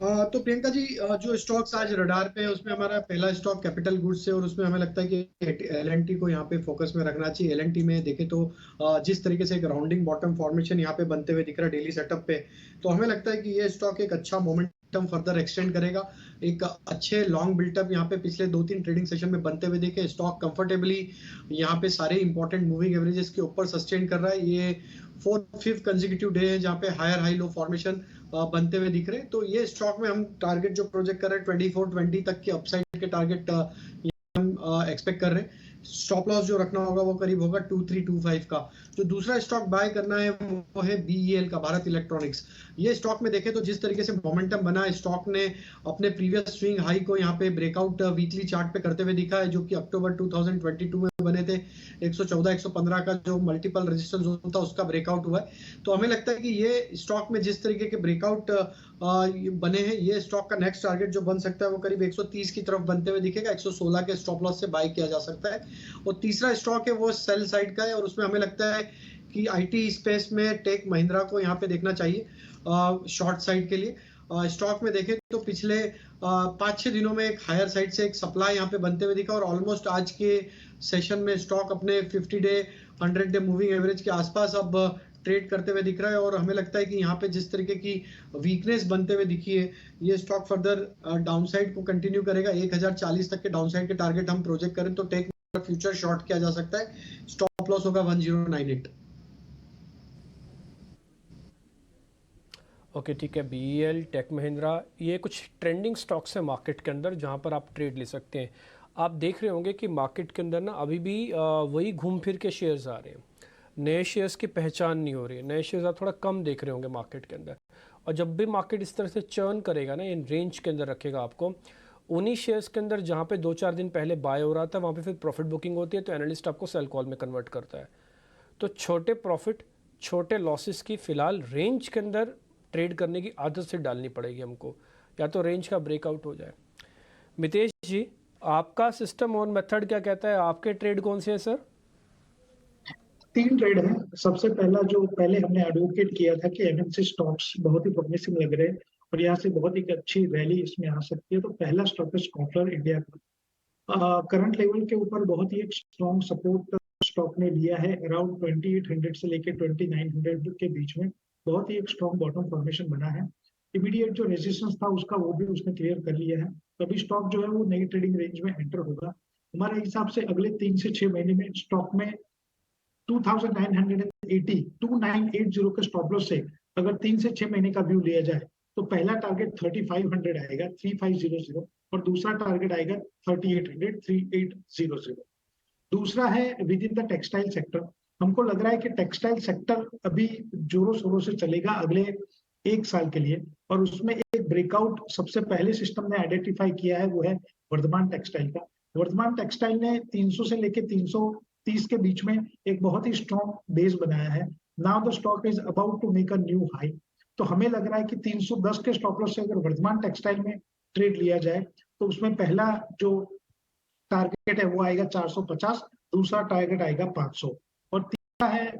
Speaker 3: तो प्रियंका जी, जो स्टॉक्स आज रडार पे है उसमें हमारा पहला स्टॉक कैपिटल गुड्स है, और उसमें हमें लगता है कि एलएनटी को यहाँ पे फोकस में रखना चाहिए। एलएनटी में देखें तो जिस तरीके से एक राउंडिंग बॉटम फॉर्मेशन यहाँ पे बनते हुए दिख रहा है डेली सेटअप पे, तो हमें लगता है कि ये स्टॉक एक अच्छा मोमेंटम फर्दर एक्सटेंड करेगा। एक अच्छे लॉन्ग बिल्टअप यहाँ पे पिछले 2-3 ट्रेडिंग सेशन में बनते हुए देखे। स्टॉक कंफर्टेबली यहाँ पे सारे इंपॉर्टेंट मूविंग एवरेजेस के ऊपर सस्टेन कर रहा है। ये 4th-5th कंसेक्यूटिव डे है जहाँ पे हायर हाई लो फॉर्मेशन बनते हुए दिख रहे हैं। तो ये स्टॉक में हम टारगेट जो प्रोजेक्ट कर रहे हैं 24-20 तक के अपसाइड के टारगेट हम एक्सपेक्ट कर रहे हैं। स्टॉप लॉस जो रखना होगा वो करीब होगा 2325 का। जो दूसरा स्टॉक बाय करना है वो है BEL का, भारत इलेक्ट्रॉनिक्स। ये स्टॉक में देखें तो जिस तरीके से मोमेंटम बना है, स्टॉक ने अपने प्रीवियस स्विंग हाई को यहाँ पे ब्रेकआउट वीकली चार्ट पे करते हुए दिखा है, जो कि अक्टूबर 2022 में बने थे। 114 115 का जो मल्टीपल रेजिस्टेंस जोन था उसका ब्रेकआउट हुआ है। तो हमें लगता है कि ये स्टॉक में जिस तरीके के ब्रेकआउट बने हैं, ये स्टॉक का नेक्स्ट टारगेट जो बन सकता है वो करीब 130 की तरफ बनते हुए दिखेगा। 116 के स्टॉप लॉस से बाय किया जा सकता है। और तीसरा स्टॉक है वो सेल साइड का है, और उसमें हमें लगता है कि IT स्पेस में टेक महिंद्रा को यहाँ पे देखना चाहिए शॉर्ट साइड के लिए। स्टॉक में देखें तो पिछले 5-6 दिनों में एक हायर साइड से एक सप्लाई यहाँ पे बनते हुए दिखा, और ऑलमोस्ट आज के सेशन में स्टॉक अपने 50 डे 100 डे मूविंग एवरेज के आसपास अब ट्रेड करते हुए दिख रहा है। और हमें लगता है कि यहाँ पे जिस तरीके की वीकनेस बनते हुए दिखी है, ये स्टॉक फर्दर डाउनसाइड को कंटिन्यू करेगा। 1040 तक के डाउनसाइड के टारगेट हम प्रोजेक्ट करें तो टेक फ्यूचर शॉर्ट किया जा सकता है। स्टॉप लॉस होगा 1098।
Speaker 2: ओके ठीक है, BEL, टेक महिंद्रा, ये कुछ ट्रेंडिंग स्टॉक्स है मार्केट के अंदर जहाँ पर आप ट्रेड ले सकते हैं। आप देख रहे होंगे कि मार्केट के अंदर ना अभी भी वही घूम फिर के शेयर्स आ रहे हैं, नए शेयर्स की पहचान नहीं हो रही है। नए शेयर्स आप थोड़ा कम देख रहे होंगे मार्केट के अंदर। और जब भी मार्केट इस तरह से चर्न करेगा ना, इन रेंज के अंदर रखेगा आपको, उन्हीं शेयर्स के अंदर जहाँ पे 2-4 दिन पहले बाय हो रहा था वहाँ पे फिर प्रॉफिट बुकिंग होती है, तो एनालिस्ट आपको सेल कॉल में कन्वर्ट करता है। तो छोटे प्रॉफिट छोटे लॉसेस की फ़िलहाल रेंज के अंदर ट्रेड करने की आदत से डालनी पड़ेगी हमको, या तो रेंज का ब्रेकआउट हो जाए। मितेश जी, आपका सिस्टम और मेथड क्या कहता है? आपके ट्रेड कौन से हैं सर?
Speaker 4: 3 ट्रेड है। सबसे पहला जो पहले हमने एडवोकेट किया था कि MNC स्टॉक्स बहुत ही प्रोमिसिंग लग रहे हैं और यहाँ से बहुत ही अच्छी रैली इसमें आ सकती है, तो पहला स्टॉक है स्कॉटलर इंडिया का। करंट लेवल के ऊपर बहुत ही एक स्ट्रॉन्ग सपोर्ट स्टॉक ने लिया है, अराउंड 2800 से लेकर 2900 के बीच में बहुत ही एक स्ट्रॉन्ग बॉटम फॉर्मेशन बना है। इमीडिएट जो रेजिस्टेंस था उसका वो भी उसने क्लियर कर लिया है, तो अभी स्टॉक जो है वो नई ट्रेडिंग रेंज में एंटर होगा। हमारे हिसाब से अगले 3 से 6 महीने में स्टॉक में 2980 के स्टॉप लॉस से अगर 3 से 6 महीने का व्यू लिया जाए तो पहला टारगेट 3500 आएगा 3500, और दूसरा टारगेट आएगा 3800। दूसरा है with in the textile sector. हमको लग रहा है कि टेक्सटाइल सेक्टर अभी जोरों शोरों से चलेगा अगले 1 साल के लिए, और उसमें एक ब्रेकआउट सबसे पहले सिस्टम ने आइडेंटिफाई किया है, वो है वर्धमान टेक्सटाइल का। वर्धमान टेक्सटाइल ने 300 से लेके 330 के बीच में एक बहुत ही स्ट्रॉन्ग बेस बनाया है। Now the stock is about to make a new high, तो हमें लग रहा है कि 310 के स्टॉप लॉस से अगर वर्धमान टेक्सटाइल में ट्रेड लिया जाए तो उसमें पहला जो टारगेट है वो आएगा 450, दूसरा टारगेट आएगा 500, और तीसरा है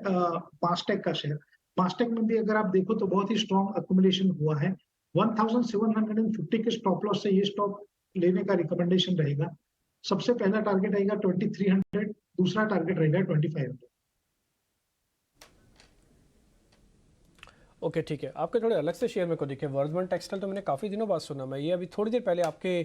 Speaker 4: मास्टेक का शेयर। मास्टेक में भी अगर आप देखो तो बहुत ही स्ट्रॉन्ग अक्यूमुलेशन हुआ है। 1750 के स्टॉप लॉस से ये स्टॉक लेने का रिकमेंडेशन रहेगा। सबसे पहला टारगेट रहेगा 2300, दूसरा टारगेट रहेगा 2500।
Speaker 2: ओके ठीक है, आपके थोड़े अलग से शेयर मेरे को दिखे। वर्धमान टेक्सटाइल तो मैंने काफ़ी दिनों बाद सुना। मैं ये अभी थोड़ी देर पहले आपके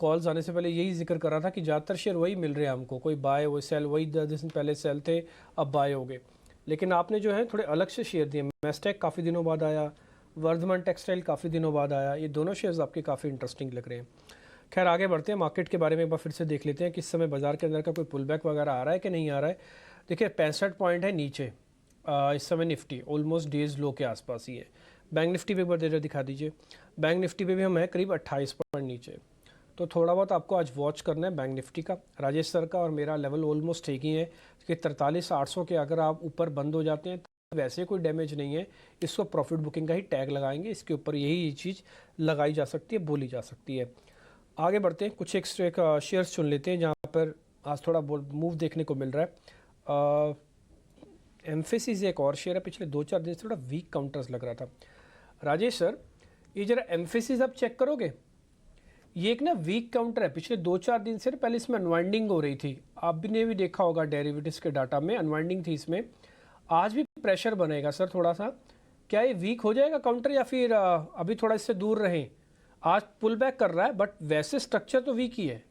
Speaker 2: कॉल्स आने से पहले यही जिक्र कर रहा था कि ज़्यादातर शेयर वही मिल रहे हैं हमको, कोई बाय वही सेल, वही 10 दिन पहले सेल थे अब बाय हो गए। लेकिन आपने जो है थोड़े अलग से शेयर दिए। मैस्टेक काफ़ी दिनों बाद आया, वर्धमान टेक्सटाइल काफ़ी दिनों बाद आया, ये दोनों शेयर्स आपके काफ़ी इंटरेस्टिंग लग रहे हैं। खैर आगे बढ़ते हैं, मार्केट के बारे में एक बार फिर से देख लेते हैं कि इस समय बाजार के अंदर का कोई पुल बैक वगैरह आ रहा है कि नहीं आ रहा है। देखिए 65 पॉइंट है नीचे इस समय निफ्टी, ऑलमोस्ट डेज लो के आसपास ही है। बैंक निफ्टी पे एक बार देर दिखा दीजिए। बैंक निफ्टी पे भी हम है करीब 28 पॉइंट नीचे, तो थोड़ा बहुत आपको आज वॉच करना है बैंक निफ्टी का। राजेश सर का और मेरा लेवल ऑलमोस्ट एक ही है कि 43,800 के अगर आप ऊपर बंद हो जाते हैं तो वैसे कोई डैमेज नहीं है, इसको प्रॉफिट बुकिंग का ही टैग लगाएंगे, इसके ऊपर यही चीज़ लगाई जा सकती है, बोली जा सकती है। आगे बढ़ते हैं, कुछ एक शेयर्स चुन लेते हैं जहाँ पर आज थोड़ा मूव देखने को मिल रहा है। एम्फेसिस एक और शेयर है, पिछले 2-4 दिन से थोड़ा वीक काउंटर्स लग रहा था। राजेश सर, ये जरा एम्फेसिस आप चेक करोगे, ये एक ना वीक काउंटर है, पिछले 2-4 दिन से पहले इसमें अनवाइंडिंग हो रही थी। आपने भी देखा होगा डेरिवेटिव्स के डाटा में अनवाइंडिंग थी इसमें। आज भी प्रेशर बनेगा सर थोड़ा सा, क्या ये वीक हो जाएगा काउंटर या फिर अभी थोड़ा इससे दूर रहें? आज पुल बैक कर रहा है बट वैसे स्ट्रक्चर तो वीक ही है।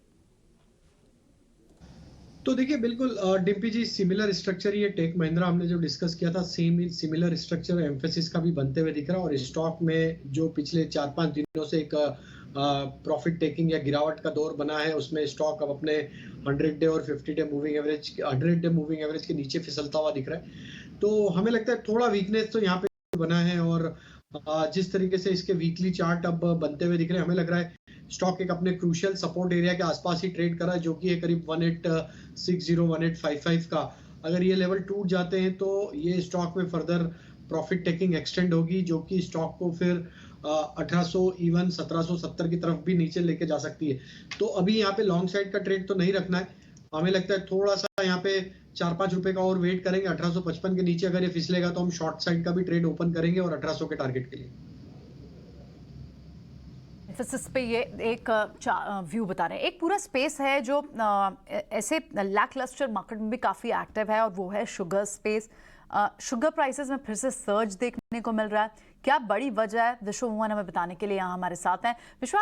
Speaker 3: तो देखिए बिल्कुल डिम्पी जी, सिमिलर स्ट्रक्चर ये टेक महिंद्रा हमने जो डिस्कस किया था, सेम सिमिलर स्ट्रक्चर एम्फेसिस का भी बनते हुए दिख रहा है। और स्टॉक में जो पिछले 4-5 दिनों से एक प्रॉफिट टेकिंग या गिरावट का दौर बना है, उसमें स्टॉक अब अपने 100 डे और 50 डे मूविंग एवरेज के नीचे फिसलता हुआ दिख रहा है। तो हमें लगता है थोड़ा वीकनेस तो यहाँ पे बना है, और जिस तरीके से इसके वीकली चार्ट अब बनते हुए दिख रहे हैं, हमें लग रहा है स्टॉक एक अपने क्रूशियल सपोर्ट एरिया के आसपास ही ट्रेड कर रहा है, जो कि है करीब 1860 1855 का। अगर ये लेवल टूट जाते हैं तो ये स्टॉक में फर्दर प्रॉफिट टेकिंग एक्सटेंड होगी, जो कि स्टॉक को फिर 1800 इवन 1770 की तरफ भी नीचे लेके जा सकती है। तो अभी यहाँ पे लॉन्ग साइड का ट्रेड तो नहीं रखना है, हमें लगता है थोड़ा सा यहाँ पे 4-5 रुपए का और वेट करेंगे। 1855 के नीचे अगर ये फिसलेगा तो हम शॉर्ट साइड का भी ट्रेड ओपन करेंगे और 1800 के टारगेट के लिए।
Speaker 1: इस पे ये एक व्यू बता रहे हैं। एक पूरा स्पेस है जो ऐसे लैकलस्टर मार्केट में भी काफ़ी एक्टिव है, और वो है शुगर स्पेस। शुगर प्राइसेस में फिर से सर्ज देखने को मिल रहा है। क्या बड़ी वजह है? विश्व मोहन हमें बताने के लिए यहाँ हमारे साथ हैं। विश्व,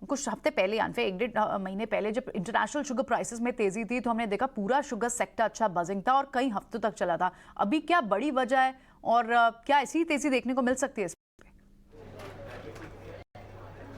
Speaker 1: कुछ हफ्ते पहले यानी फिर 1-1.5 महीने पहले जब इंटरनेशनल शुगर प्राइसेस में तेजी थी तो हमने देखा पूरा शुगर सेक्टर अच्छा बजिंग था और कई हफ्तों तक चला था। अभी क्या बड़ी वजह है और क्या ऐसी तेजी देखने को मिल सकती है?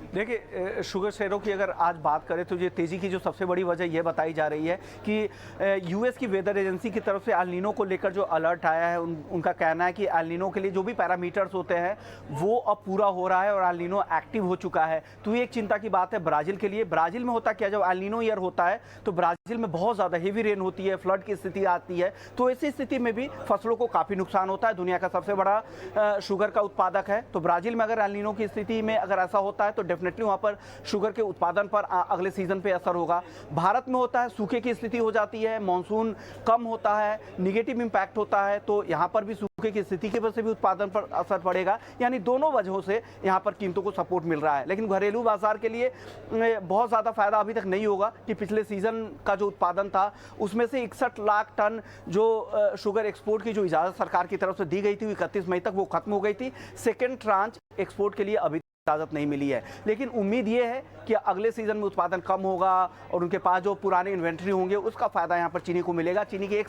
Speaker 7: देखिए, शुगर शेयरों की अगर आज बात करें तो ये तेज़ी की जो सबसे बड़ी वजह ये बताई जा रही है कि यूएस की वेदर एजेंसी की तरफ से एल नीनो को लेकर जो अलर्ट आया है, उनका कहना है कि एल नीनो के लिए जो भी पैरामीटर्स होते हैं वो अब पूरा हो रहा है और एल नीनो एक्टिव हो चुका है। तो ये एक चिंता की बात है ब्राज़ील के लिए। ब्राज़ील में होता क्या, जब एल नीनो ईयर होता है तो ब्राज़ील में बहुत ज़्यादा हेवी रेन होती है, फ्लड की स्थिति आती है, तो ऐसी स्थिति में भी फसलों को काफ़ी नुकसान होता है। दुनिया का सबसे बड़ा शुगर का उत्पादक है, तो ब्राज़ील में अगर एल नीनो की स्थिति में अगर ऐसा होता है तो डेफिनेटली वहाँ पर शुगर के उत्पादन पर अगले सीजन पे असर होगा। भारत में होता है सूखे की स्थिति हो जाती है, मानसून कम होता है, निगेटिव इंपैक्ट होता है, तो यहाँ पर भी सूखे की स्थिति की वजह से भी उत्पादन पर असर पड़ेगा। यानी दोनों वजहों से यहाँ पर कीमतों को सपोर्ट मिल रहा है। लेकिन घरेलू बाजार के लिए बहुत ज़्यादा फायदा अभी तक नहीं होगा कि पिछले सीजन का जो उत्पादन था उसमें से 61 लाख टन जो शुगर एक्सपोर्ट की जो इजाज़त सरकार की तरफ से दी गई थी 31 मई तक वो खत्म हो गई थी। सेकेंड ट्रांच एक्सपोर्ट के लिए अभी इजाज़त नहीं मिली है, लेकिन उम्मीद ये है कि अगले सीजन में उत्पादन कम होगा और उनके पास जो पुराने इन्वेंट्री होंगे उसका फ़ायदा यहाँ पर चीनी को मिलेगा। चीनी के एक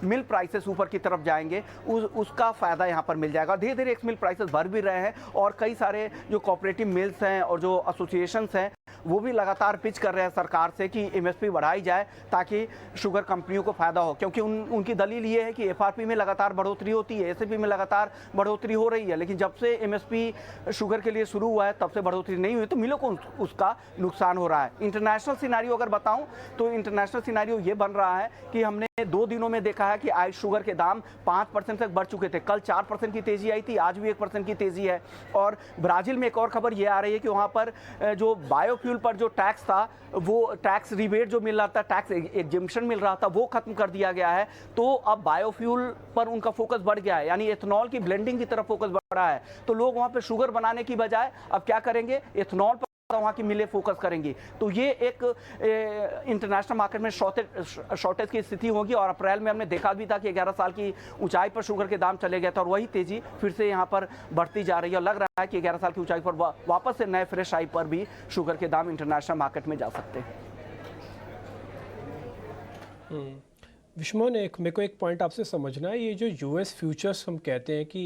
Speaker 7: मिल प्राइसेस ऊपर की तरफ जाएंगे, उसका फ़ायदा यहाँ पर मिल जाएगा। धीरे धीरे एक मिल प्राइसेस बढ़ भी रहे हैं और कई सारे जो कोऑपरेटिव मिल्स हैं और जो एसोसिएशंस हैं वो भी लगातार पिच कर रहे हैं सरकार से कि एमएसपी बढ़ाई जाए ताकि शुगर कंपनियों को फायदा हो, क्योंकि उनकी दलील ये है कि एफआरपी में लगातार बढ़ोतरी होती है, एसएपी में लगातार बढ़ोतरी हो रही है, लेकिन जब से एमएसपी शुगर के लिए शुरू हुआ है तब से बढ़ोतरी नहीं हुई, तो मिलों को उसका नुकसान हो रहा है। इंटरनेशनल सिनेरियो अगर बताऊं तो इंटरनेशनल सिनेरियो ये बन रहा है कि हमने 2 दिनों में देखा है कि आज शुगर के दाम 5% तक बढ़ चुके थे। कल 4% की तेजी आई थी, आज भी 1% की तेजी है। और ब्राजील में एक और खबर ये आ रही है कि वहाँ पर जो बायोफ्यूल पर जो टैक्स था, वो टैक्स रिबेट जो मिल रहा था, टैक्स एग्जेम्पशन मिल रहा था, वो खत्म कर दिया गया है। तो अब बायोफ्यूल पर उनका फोकस बढ़ गया है, यानी एथनॉल की ब्लेंडिंग की तरफ फोकस बढ़ा है। तो लोग वहाँ पे शुगर बनाने की बजाय अब क्या करेंगे, एथनॉल पर वहाँ की मिलें फोकस करेंगी। तो ये एक इंटरनेशनल मार्केट में शॉर्टेज की स्थिति होगी। और अप्रैल में हमने देखा भी था कि 11 साल की ऊंचाई पर शुगर के दाम चले गए थे और वही तेजी फिर से यहाँ पर बढ़ती जा रही है। लग रहा है कि 11 साल की ऊंचाई पर वापस से नए फ्रेश हाई पर भी शुगर के दाम इंटरनेशनल मार्केट में जा सकते हैं।
Speaker 2: विश्वमोहन, मेरे को एक पॉइंट आपसे समझना है, ये जो यूएस फ्यूचर्स हम कहते हैं कि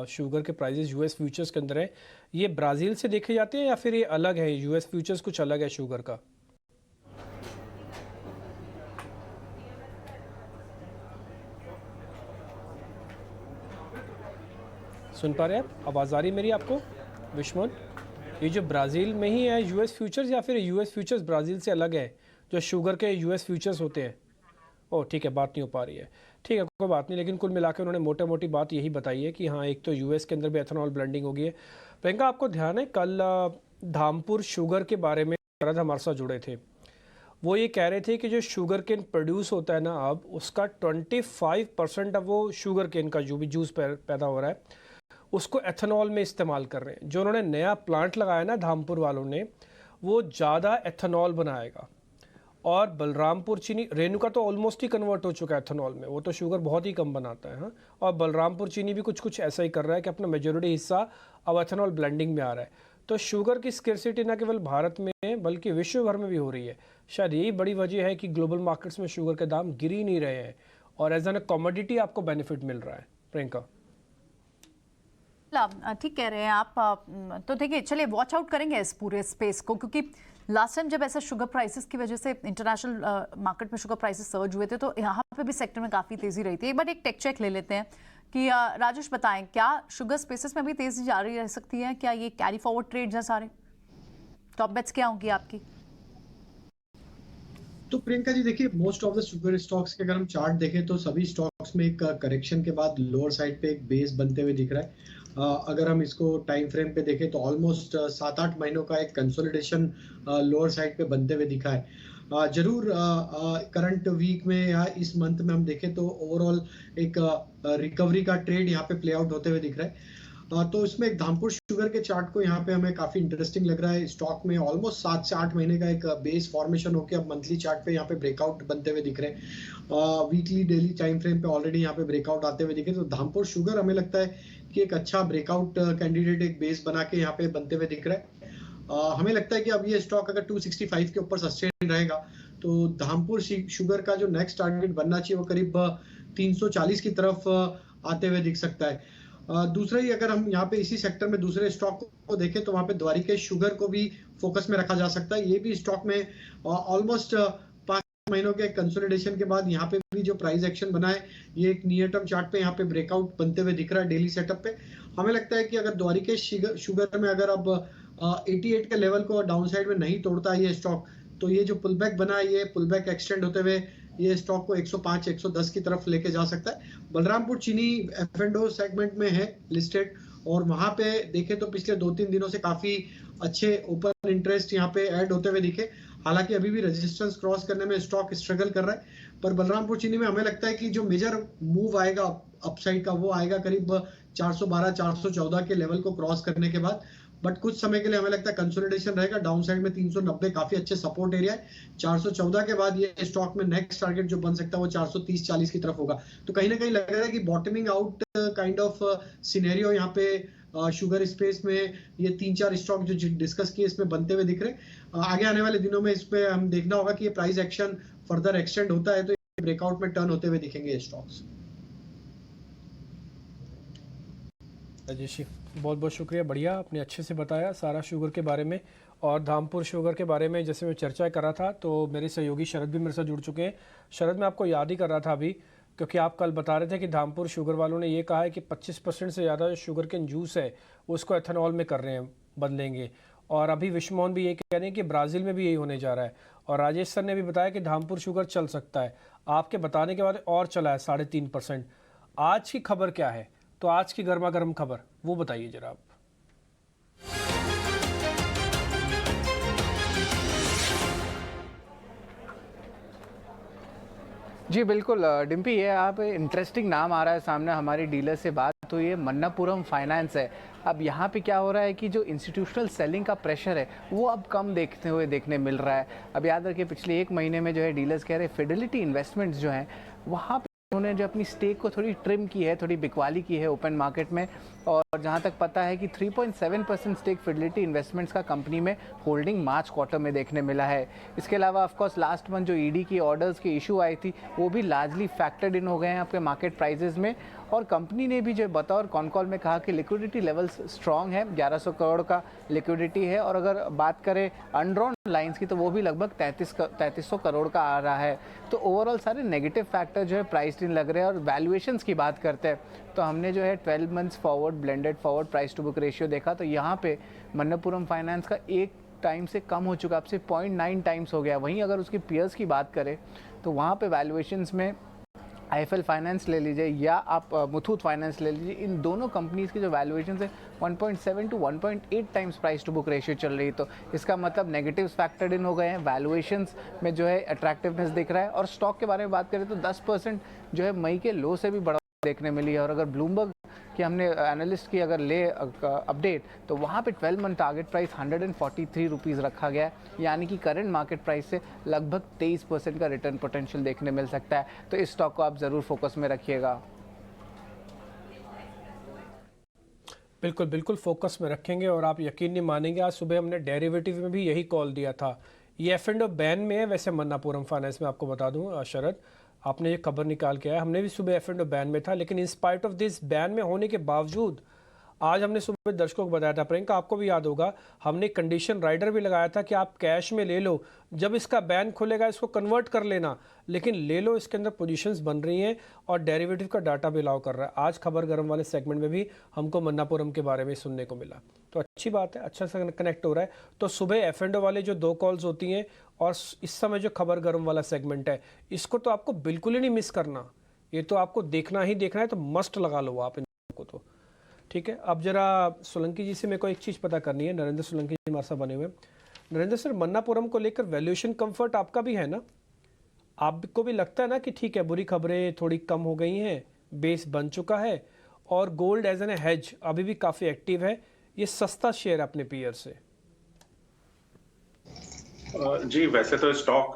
Speaker 2: शुगर के प्राइसेस यूएस फ्यूचर्स के अंदर है, ये ब्राज़ील से देखे जाते हैं या फिर ये अलग है, यूएस फ्यूचर्स कुछ अलग है शुगर का? सुन पा रहे हैं आप? आवाज़ आ रही मेरी आपको विश्वमोहन? ये जो ब्राज़ील में ही है यूएस फ्यूचर्स या फिर यूएस फ्यूचर्स ब्राज़ील से अलग है, जो शुगर के यूएस फ्यूचर्स होते हैं? ओह ठीक है, बात नहीं हो पा रही है, ठीक है कोई बात नहीं। लेकिन कुल मिलाकर उन्होंने मोटे मोटी बात यही बताई है कि हाँ, एक तो यूएस के अंदर भी एथनॉल ब्लेंडिंग होगी है। प्रियंका, आपको ध्यान है कल धामपुर शुगर के बारे में हमारे साथ जुड़े थे, वो ये कह रहे थे कि जो शुगर केन प्रोड्यूस होता है ना, अब उसका 25% अब वो शुगर केन का जो भी जूस पैदा हो रहा है उसको एथनॉल में इस्तेमाल कर रहे हैं। जो उन्होंने नया प्लांट लगाया ना धामपुर वालों ने, वो ज़्यादा एथनॉल बनाएगा। और बलरामपुर चीनी, रेणुका तो ऑलमोस्ट ही कन्वर्ट हो चुका है एथनॉल में, वो तो शुगर बहुत ही कम बनाता है। हाँ, और बलरामपुर चीनी भी कुछ ऐसा ही कर रहा है कि अपना मेजोरिटी हिस्सा अब एथनॉल ब्लेंडिंग में आ रहा है। तो शुगर की स्केर्सिटी न केवल भारत में बल्कि विश्व भर में भी हो रही है। शायद यही बड़ी वजह है कि ग्लोबल मार्केट्स में शुगर के दाम गिर ही नहीं रहे हैं और एज एन कमोडिटी आपको बेनिफिट मिल रहा है। प्रियंका,
Speaker 1: ठीक कह रहे हैं आप। तो देखिए, चलिए वॉच आउट करेंगे इस पूरे स्पेस को, क्योंकि लास्ट टाइम जब ऐसा शुगर प्राइसेस की वजह से इंटरनेशनल मार्केट में शुगर प्राइसेस सर्ज हुए थे, तो यहाँ पे भी सेक्टर में काफ़ी तेज़ी रही थी। एक बार एक टेक चेक ले लेते हैं कि राजेश बताएं, क्या शुगर स्पेसेस में भी तेज़ी जारी रह सकती है? क्या ये कैरी फॉरवर्ड ट्रेड्स हैं सारे? टॉप बेट्स क्या होंगी आपकी?
Speaker 3: तो प्रियंका जी देखिए, most of the sugar stocks के अगर हम चार्ट देखें तो सभी स्टॉक्स में एक करेक्शन के बाद लोअर साइड पे एक बेस बनते हुए दिख रहा है। अगर हम इसको टाइम फ्रेम पे देखें तो ऑलमोस्ट 7-8 महीनों का एक कंसोलिडेशन लोअर साइड पे बनते हुए दिखा है। जरूर करंट वीक में या इस मंथ में हम देखें तो ओवरऑल एक रिकवरी का ट्रेड यहाँ पे प्ले आउट होते हुए दिख रहा है। तो इसमें एक धामपुर शुगर के चार्ट को यहाँ पे हमें काफी इंटरेस्टिंग लग रहा है। स्टॉक में ऑलमोस्ट 7 से 8 महीने का एक बेस फॉर्मेशन होकर अब मंथली चार्ट पे यहाँ पे ब्रेकआउट बनते हुए दिख रहे हैं। वीकली डेली टाइम फ्रेम पे ऑलरेडी यहाँ पे ब्रेकआउट आते हुए दिख रहे हैं। तो धामपुर शुगर हमें लगता है कि एक अच्छा ब्रेकआउट कैंडिडेट एक बेस बना के यहाँ पे बनते हुए दिख रहा है। हमें लगता है कि अब ये स्टॉक अगर 265 के ऊपर सस्टेन रहेगा तो धामपुर शुगर का जो नेक्स्ट टारगेट बनना चाहिए वो करीब 340 की तरफ आते हुए दिख सकता है। दूसरा ही अगर हम यहाँ पे इसी सेक्टर में दूसरे स्टॉक को देखें तो वहाँ पे द्वारिकेश शुगर को भी फोकस में रखा जा सकता है। ये भी स्टॉक में ऑलमोस्ट 5 महीनों के कंसोलिडेशन के बाद यहाँ पे भी जो प्राइस एक्शन बना है, ये एक नियर टर्म चार्ट पे यहाँ पे ब्रेकआउट बनते हुए दिख रहा है डेली सेटअप पे। हमें लगता है कि अगर द्वारिकेश शुगर में अगर अब 88 के लेवल को डाउन साइड में नहीं तोड़ता है ये स्टॉक, तो ये जो पुलबैक बना है ये पुलबैक एक्सटेंड होते हुए ये स्टॉक को 105-110 की तरफ लेके जा सकता है। बलरामपुर चीनी F&O सेगमेंट में है लिस्टेड, और वहां पे देखें तो पिछले 2-3 दिनों से काफी अच्छे ओपन इंटरेस्ट यहाँ पे ऐड होते हुए दिखे। हालांकि अभी भी रेजिस्टेंस क्रॉस करने में स्टॉक स्ट्रगल कर रहा है, पर बलरामपुर चीनी में हमें लगता है कि जो मेजर मूव आएगा अपसाइड का वो आएगा करीब 412-414 के लेवल को क्रॉस करने के बाद। बट कुछ समय के लिए हमें लगता है कंसोलिडेशन रहेगा। डाउन साइड में 390 काफी अच्छे सपोर्ट एरिया है। 414 के बाद ये स्टॉक में नेक्स्ट टारगेट जो बन सकता है वो 430-40 की तरफ होगा। तो कहीं ना कहीं लग रहा है कि bottoming out kind of scenario यहाँ पे शुगर स्पेस में ये 3-4 स्टॉक जो डिस्कस किए इसमें बनते हुए दिख रहे। आगे आने वाले दिनों में इस पे हम देखना होगा कि ये प्राइस एक्शन फर्दर एक्सटेंड होता है तो ब्रेकआउट में टर्न होते हुए दिखेंगे ये स्टॉक्स।
Speaker 2: राजेश जी बहुत बहुत शुक्रिया, बढ़िया आपने अच्छे से बताया सारा शुगर के बारे में और धामपुर शुगर के बारे में। जैसे मैं चर्चा कर रहा था तो मेरे सहयोगी शरद भी मेरे साथ जुड़ चुके हैं। शरद, मैं आपको याद ही कर रहा था अभी, क्योंकि आप कल बता रहे थे कि धामपुर शुगर वालों ने ये कहा है कि 25% से ज़्यादा जो शुगर केन जूस है उसको एथेनॉल में कर रहे हैं, बदलेंगे। और अभी विश्वमोहन भी ये कह रहे हैं कि ब्राज़ील में भी यही होने जा रहा है। और राजेश सर ने भी बताया कि धामपुर शुगर चल सकता है। आपके बताने के बाद और चला है 3.5%। आज की खबर क्या है? तो आज की गर्मा गर्म खबर वो बताइए जरा आप।
Speaker 8: जी बिल्कुल डिम्पी, ये आप इंटरेस्टिंग नाम आ रहा है सामने हमारी डीलर से बात तो ये मन्नापुरम फाइनेंस है। अब यहाँ पे क्या हो रहा है कि जो इंस्टीट्यूशनल सेलिंग का प्रेशर है वो अब कम देखने मिल रहा है। अब याद रखिए पिछले 1 महीने में जो है डीलर्स कह रहे फिडेलिटी इन्वेस्टमेंट्स जो हैं वहाँ उन्होंने जो अपनी स्टेक को थोड़ी ट्रिम की है, थोड़ी बिकवाली की है ओपन मार्केट में। और जहां तक पता है कि 3.7% स्टेक फिडेलिटी इन्वेस्टमेंट्स का कंपनी में होल्डिंग मार्च क्वार्टर में देखने मिला है। इसके अलावा ऑफ कोर्स लास्ट मंथ जो ईडी की ऑर्डर्स की इशू आई थी वो भी लार्जली फैक्टर्ड इन हो गए हैं आपके मार्केट प्राइजेस में। और कंपनी ने भी जो बतौर कॉन-कॉल में कहा कि लिक्विडिटी लेवल्स स्ट्रॉन्ग है, 1100 करोड़ का लिक्विडिटी है। और अगर बात करें अनड्रॉन लाइंस की तो वो भी लगभग 3300 करोड़ का आ रहा है। तो ओवरऑल सारे नेगेटिव फैक्टर जो है प्राइस इन लग रहे हैं। और वैल्यूएशंस की बात करते हैं तो हमने जो है 12 months forward blended forward price to book ratio देखा तो यहाँ पे मन्नापुरम फाइनेंस का 1 टाइम से कम हो चुका, अब से 0.9 टाइम्स हो गया। वहीं अगर उसकी पीयर्स की बात करें तो वहाँ पे वैल्यूएशंस में IIFL फाइनेंस ले लीजिए या आप मुथूट फाइनेंस ले लीजिए, इन दोनों कंपनीज़ की जो वैल्यूएशन है 1.7 to 1.8 times price to book ratio चल रही। तो इसका मतलब नेगेटिव्स फैक्टर्ड इन हो गए हैं, वैल्यूएशंस में जो है अट्रैक्टिवनेस दिख रहा है। और स्टॉक के बारे में बात करें तो 10% जो है मई के लो से भी बड़ा देखने मिली है। और अगर ब्लूमबर्ग कि हमने एनालिस्ट की अगर ले अपडेट तो वहाँ पे 12 मंथ टारगेट प्राइस 143 रुपीज़ रखा गया है, यानी कि करंट मार्केट प्राइस से लगभग 23% का रिटर्न पोटेंशियल देखने मिल सकता है। तो इस स्टॉक को आप ज़रूर फोकस में रखिएगा।
Speaker 2: बिल्कुल बिल्कुल फोकस में रखेंगे। और आप यकीन नहीं मानेंगे, आज सुबह हमने डेरिवेटिव में भी यही कॉल दिया था। ये F&O बैन में है वैसे मन्नापुरम फाइनेंस में, आपको बता दूं शरद, आपने ये खबर निकाल के आया, हमने भी सुबह F&O बैन में था। लेकिन in spite of this ban में होने के बावजूद आज हमने सुबह दर्शकों को बताया था, प्रियंका आपको भी याद होगा, हमने कंडीशन राइडर भी लगाया था कि आप कैश में ले लो, जब इसका बैन खुलेगा इसको कन्वर्ट कर लेना, लेकिन ले लो, इसके अंदर पोजीशंस बन रही हैं और डेरिवेटिव का डाटा भी अलाउ कर रहा है। आज खबर गर्म वाले सेगमेंट में भी हमको मन्नापुरम के बारे में सुनने को मिला, तो अच्छी बात है, अच्छा सा कनेक्ट हो रहा है। तो सुबह F&O वाले जो 2 कॉल्स होती हैं और इस समय जो खबर गर्म वाला सेगमेंट है, इसको तो आपको बिल्कुल ही नहीं मिस करना, ये तो आपको देखना ही देखना है, तो मस्ट लगा लो आप इनको तो। ठीक है, अब जरा सोलंकी जी से मेरे को एक चीज़ पता करनी है। नरेंद्र सोलंकी जी हमारे साथ बने हुए हैं। नरेंद्र सर, मन्नापुरम को लेकर वैल्यूएशन कंफर्ट आपका भी है ना? आपको भी लगता है ना कि ठीक है, बुरी खबरें थोड़ी कम हो गई हैं, बेस बन चुका है और गोल्ड एज एन हेज अभी भी काफ़ी एक्टिव है, ये सस्ता शेयर अपने पीयर से?
Speaker 6: जी, वैसे तो स्टॉक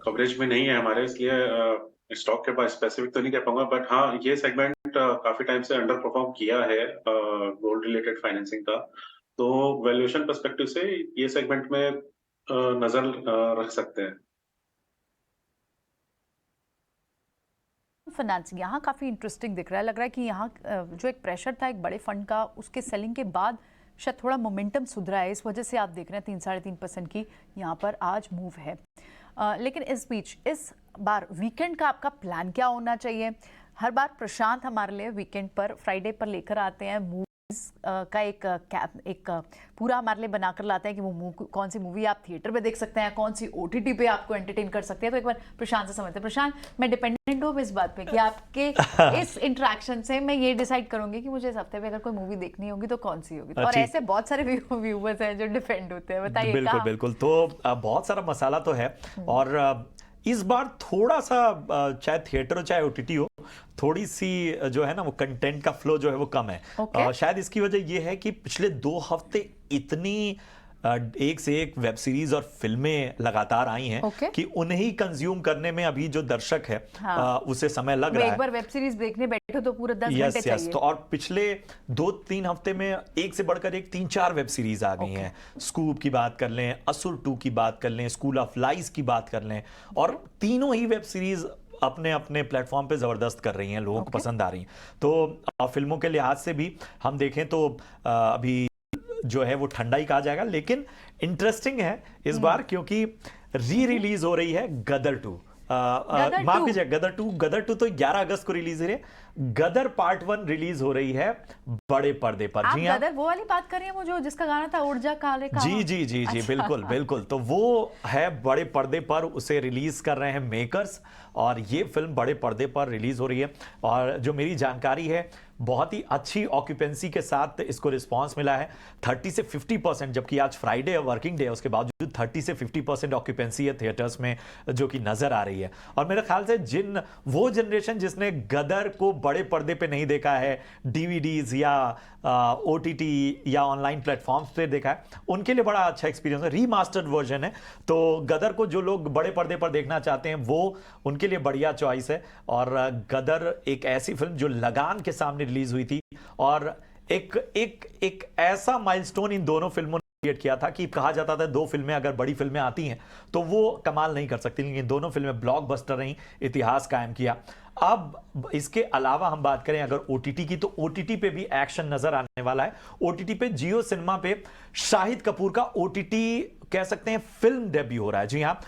Speaker 6: कवरेज में नहीं है हमारे, इसलिए स्टॉक के पास स्पेसिफिक तो नहीं कह पाऊंगा, बट हाँ, ये सेगमेंट काफी टाइम से अंडर परफॉर्म किया है गोल्ड रिलेटेड फाइनेंसिंग का, तो वैल्यूएशन पर्सपेक्टिव से ये सेगमेंट में नजर रख सकते हैं।
Speaker 1: फाइनेंसिंग यहाँ काफ़ी इंटरेस्टिंग दिख रहा है, लग रहा है कि यहाँ जो एक प्रेशर था एक बड़े फंड का, उसके सेलिंग के बाद शायद थोड़ा मोमेंटम सुधरा है, इस वजह से आप देख रहे हैं 3-3.5% की यहाँ पर आज मूव है। लेकिन इस बीच इस बार वीकेंड का आपका प्लान क्या होना चाहिए? हर बार प्रशांत हमारे लिए वीकेंड पर, फ्राइडे पर लेकर आते हैं मूवीज का एक पूरा हमारे लिए बनाकर लाते हैं कि वो कौन सी मूवी आप थिएटर पे देख सकते हैं, कौन सी OTT पे आपको एंटरटेन कर सकते हैं। तो एक बार प्रशांत से समझते हैं। प्रशांत, मैं डिपेंडेंट हूँ इस बात पे कि आपके इस इंटरेक्शन से मैं ये डिसाइड करूंगी कि मुझे इस हफ्ते पे अगर कोई मूवी देखनी होगी तो कौन सी होगी, और ऐसे बहुत सारे व्यूवर्स हैं जो डिफेंड होते हैं, बताइए।
Speaker 9: बिल्कुल बिल्कुल, तो बहुत सारा मसाला तो है, और इस बार थोड़ा सा चाहे थिएटर हो चाहे OTT हो, थोड़ी सी जो है ना वो कंटेंट का फ्लो जो है वो कम है। शायद इसकी वजह ये है कि पिछले 2 हफ्ते इतनी एक से एक वेब सीरीज और फिल्में लगातार आई हैं कि उन्हें कंज्यूम करने में अभी जो दर्शक है उसे समय लग रहा है।
Speaker 1: एक बार वेब सीरीज देखने बैठो तो पूरा 10 घंटे चाहिए।
Speaker 9: तो और पिछले 2-3 हफ्ते में एक से बढ़कर एक 3-4 वेब सीरीज आ गई हैं। स्कूप की बात कर लें, असुर 2 की बात कर लें, स्कूल ऑफ लाइज की बात कर लें, और तीनों ही वेब सीरीज अपने अपने प्लेटफॉर्म पे जबरदस्त कर रही हैं, लोगों को पसंद आ रही हैं। तो फिल्मों के लिहाज से भी हम देखें तो अभी जो है वो ठंडा ही कहा जाएगा, लेकिन इंटरेस्टिंग है इस बार क्योंकि रिलीज हो रही है गदर 2। माफ कीजिए, गदर 2 तो 11 अगस्त को रिलीज है। गदर पार्ट 1 रिलीज हो रही है बड़े पर्दे पर।
Speaker 1: जी हाँ, गदर वो वाली बात कर रही हैं, वो जो जिसका गाना था उड़ जा काले का।
Speaker 9: जी जी जी जी, बिल्कुल बिल्कुल, तो वो है बड़े पर्दे पर, उसे रिलीज कर रहे हैं मेकर्स, और ये फिल्म बड़े पर्दे पर रिलीज हो रही है। और जो मेरी जानकारी है, बहुत ही अच्छी ऑक्यूपेंसी के साथ इसको रिस्पांस मिला है, 30 से 50%, जबकि आज फ्राइडे है, वर्किंग डे है, उसके बावजूद 30 से 50% ऑक्यूपेंसी है थिएटर्स में जो कि नजर आ रही है। और मेरे ख्याल से वो जनरेशन जिसने गदर को बड़े पर्दे पे नहीं देखा है, DVDs या OTT या ऑनलाइन प्लेटफॉर्म्स पे देखा है, उनके लिए बड़ा अच्छा एक्सपीरियंस है। रीमास्टर्ड वर्जन है, तो गदर को जो लोग बड़े पर्दे पर देखना चाहते हैं वो उनके लिए बढ़िया चॉइस है। और गदर एक ऐसी फिल्म जो लगान के सामने रिलीज हुई थी, और एक ऐसा माइलस्टोन इन दोनों फिल्मों ने क्रिएट किया था कि कहा जाता था 2 फिल्में अगर बड़ी फिल्में आती हैं तो वो कमाल नहीं कर सकती, लेकिन दोनों फिल्में ब्लॉकबस्टर रहीं, इतिहास कायम किया। अब इसके अलावा हम बात करें अगर OTT की, तो OTT पे भी एक्शन नजर आने वाला है। OTT पे जियो सिनेमा पे शाहिद कपूर का OTT कह सकते हैं फिल्म डेब्यू हो रहा है। जी हाँ,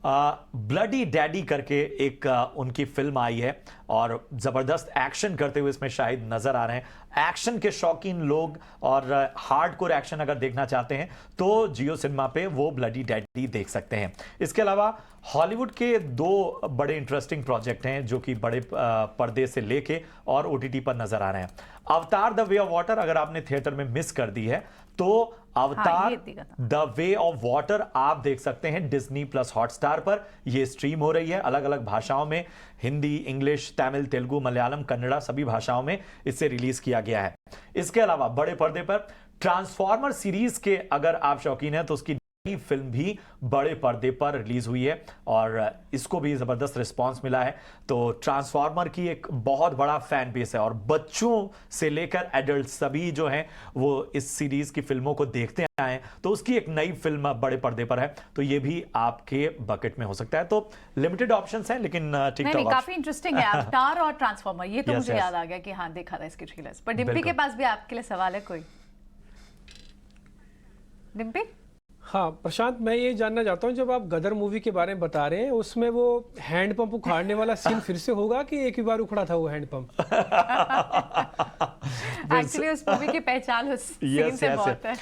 Speaker 9: ब्लडी डैडी करके एक उनकी फिल्म आई है, और जबरदस्त एक्शन करते हुए इसमें शाहिद नजर आ रहे हैं। एक्शन के शौकीन लोग और हार्डकोर एक्शन अगर देखना चाहते हैं तो जियो सिनेमा पे वो ब्लडी डैडी देख सकते हैं। इसके अलावा हॉलीवुड के 2 बड़े इंटरेस्टिंग प्रोजेक्ट हैं जो कि बड़े पर्दे से लेके और OTT पर नजर आ रहे हैं। अवतार द वे ऑफ वाटर अगर आपने थिएटर में मिस कर दी है तो अवतार द वे ऑफ वाटर आप देख सकते हैं Disney+ हॉटस्टार पर। यह स्ट्रीम हो रही है अलग अलग भाषाओं में, हिंदी, इंग्लिश, तमिल, तेलुगु, मलयालम, कन्नड़ा, सभी भाषाओं में इसे रिलीज किया गया है। इसके अलावा बड़े पर्दे पर ट्रांसफॉर्मर सीरीज के अगर आप शौकीन हैं तो उसकी नई फिल्म भी बड़े पर्दे पर रिलीज हुई है और इसको भी जबरदस्त रिस्पांस मिला है। तो ट्रांसफॉर्मर की एक बहुत बड़ा फैन बेस है और बच्चों से लेकर एडल्ट सभी जो हैं वो इस सीरीज की फिल्मों को देखते आए, तो उसकी एक नई फिल्म बड़े पर्दे पर है, तो ये भी आपके बकेट में हो सकता है। तो लिमिटेड ऑप्शंस हैं लेकिन ठीक
Speaker 1: नहीं,
Speaker 9: ठाक
Speaker 1: काफी इंटरेस्टिंग है। अवतार और ट्रांसफॉर्मर, ये तो
Speaker 9: Yes,
Speaker 1: मुझे
Speaker 9: yes.
Speaker 1: याद आ गया कि हाँ देखा था इसके ट्रेलर्स। पर डिम्पी के
Speaker 9: बिल्कुल।
Speaker 1: पास भी आपके लिए सवाल है कोई? डिम्पी?
Speaker 2: हाँ प्रशांत, मैं ये जानना चाहता हूँ, जब आप गदर मूवी के बारे में बता रहे हैं उसमें वो हैंडपंप उखाड़ने वाला सीन फिर से होगा कि एक ही बार उखड़ा था वो हैंडपंप?
Speaker 1: एक्चुअली उस मूवी की पहचान उस सीन से बहुत है।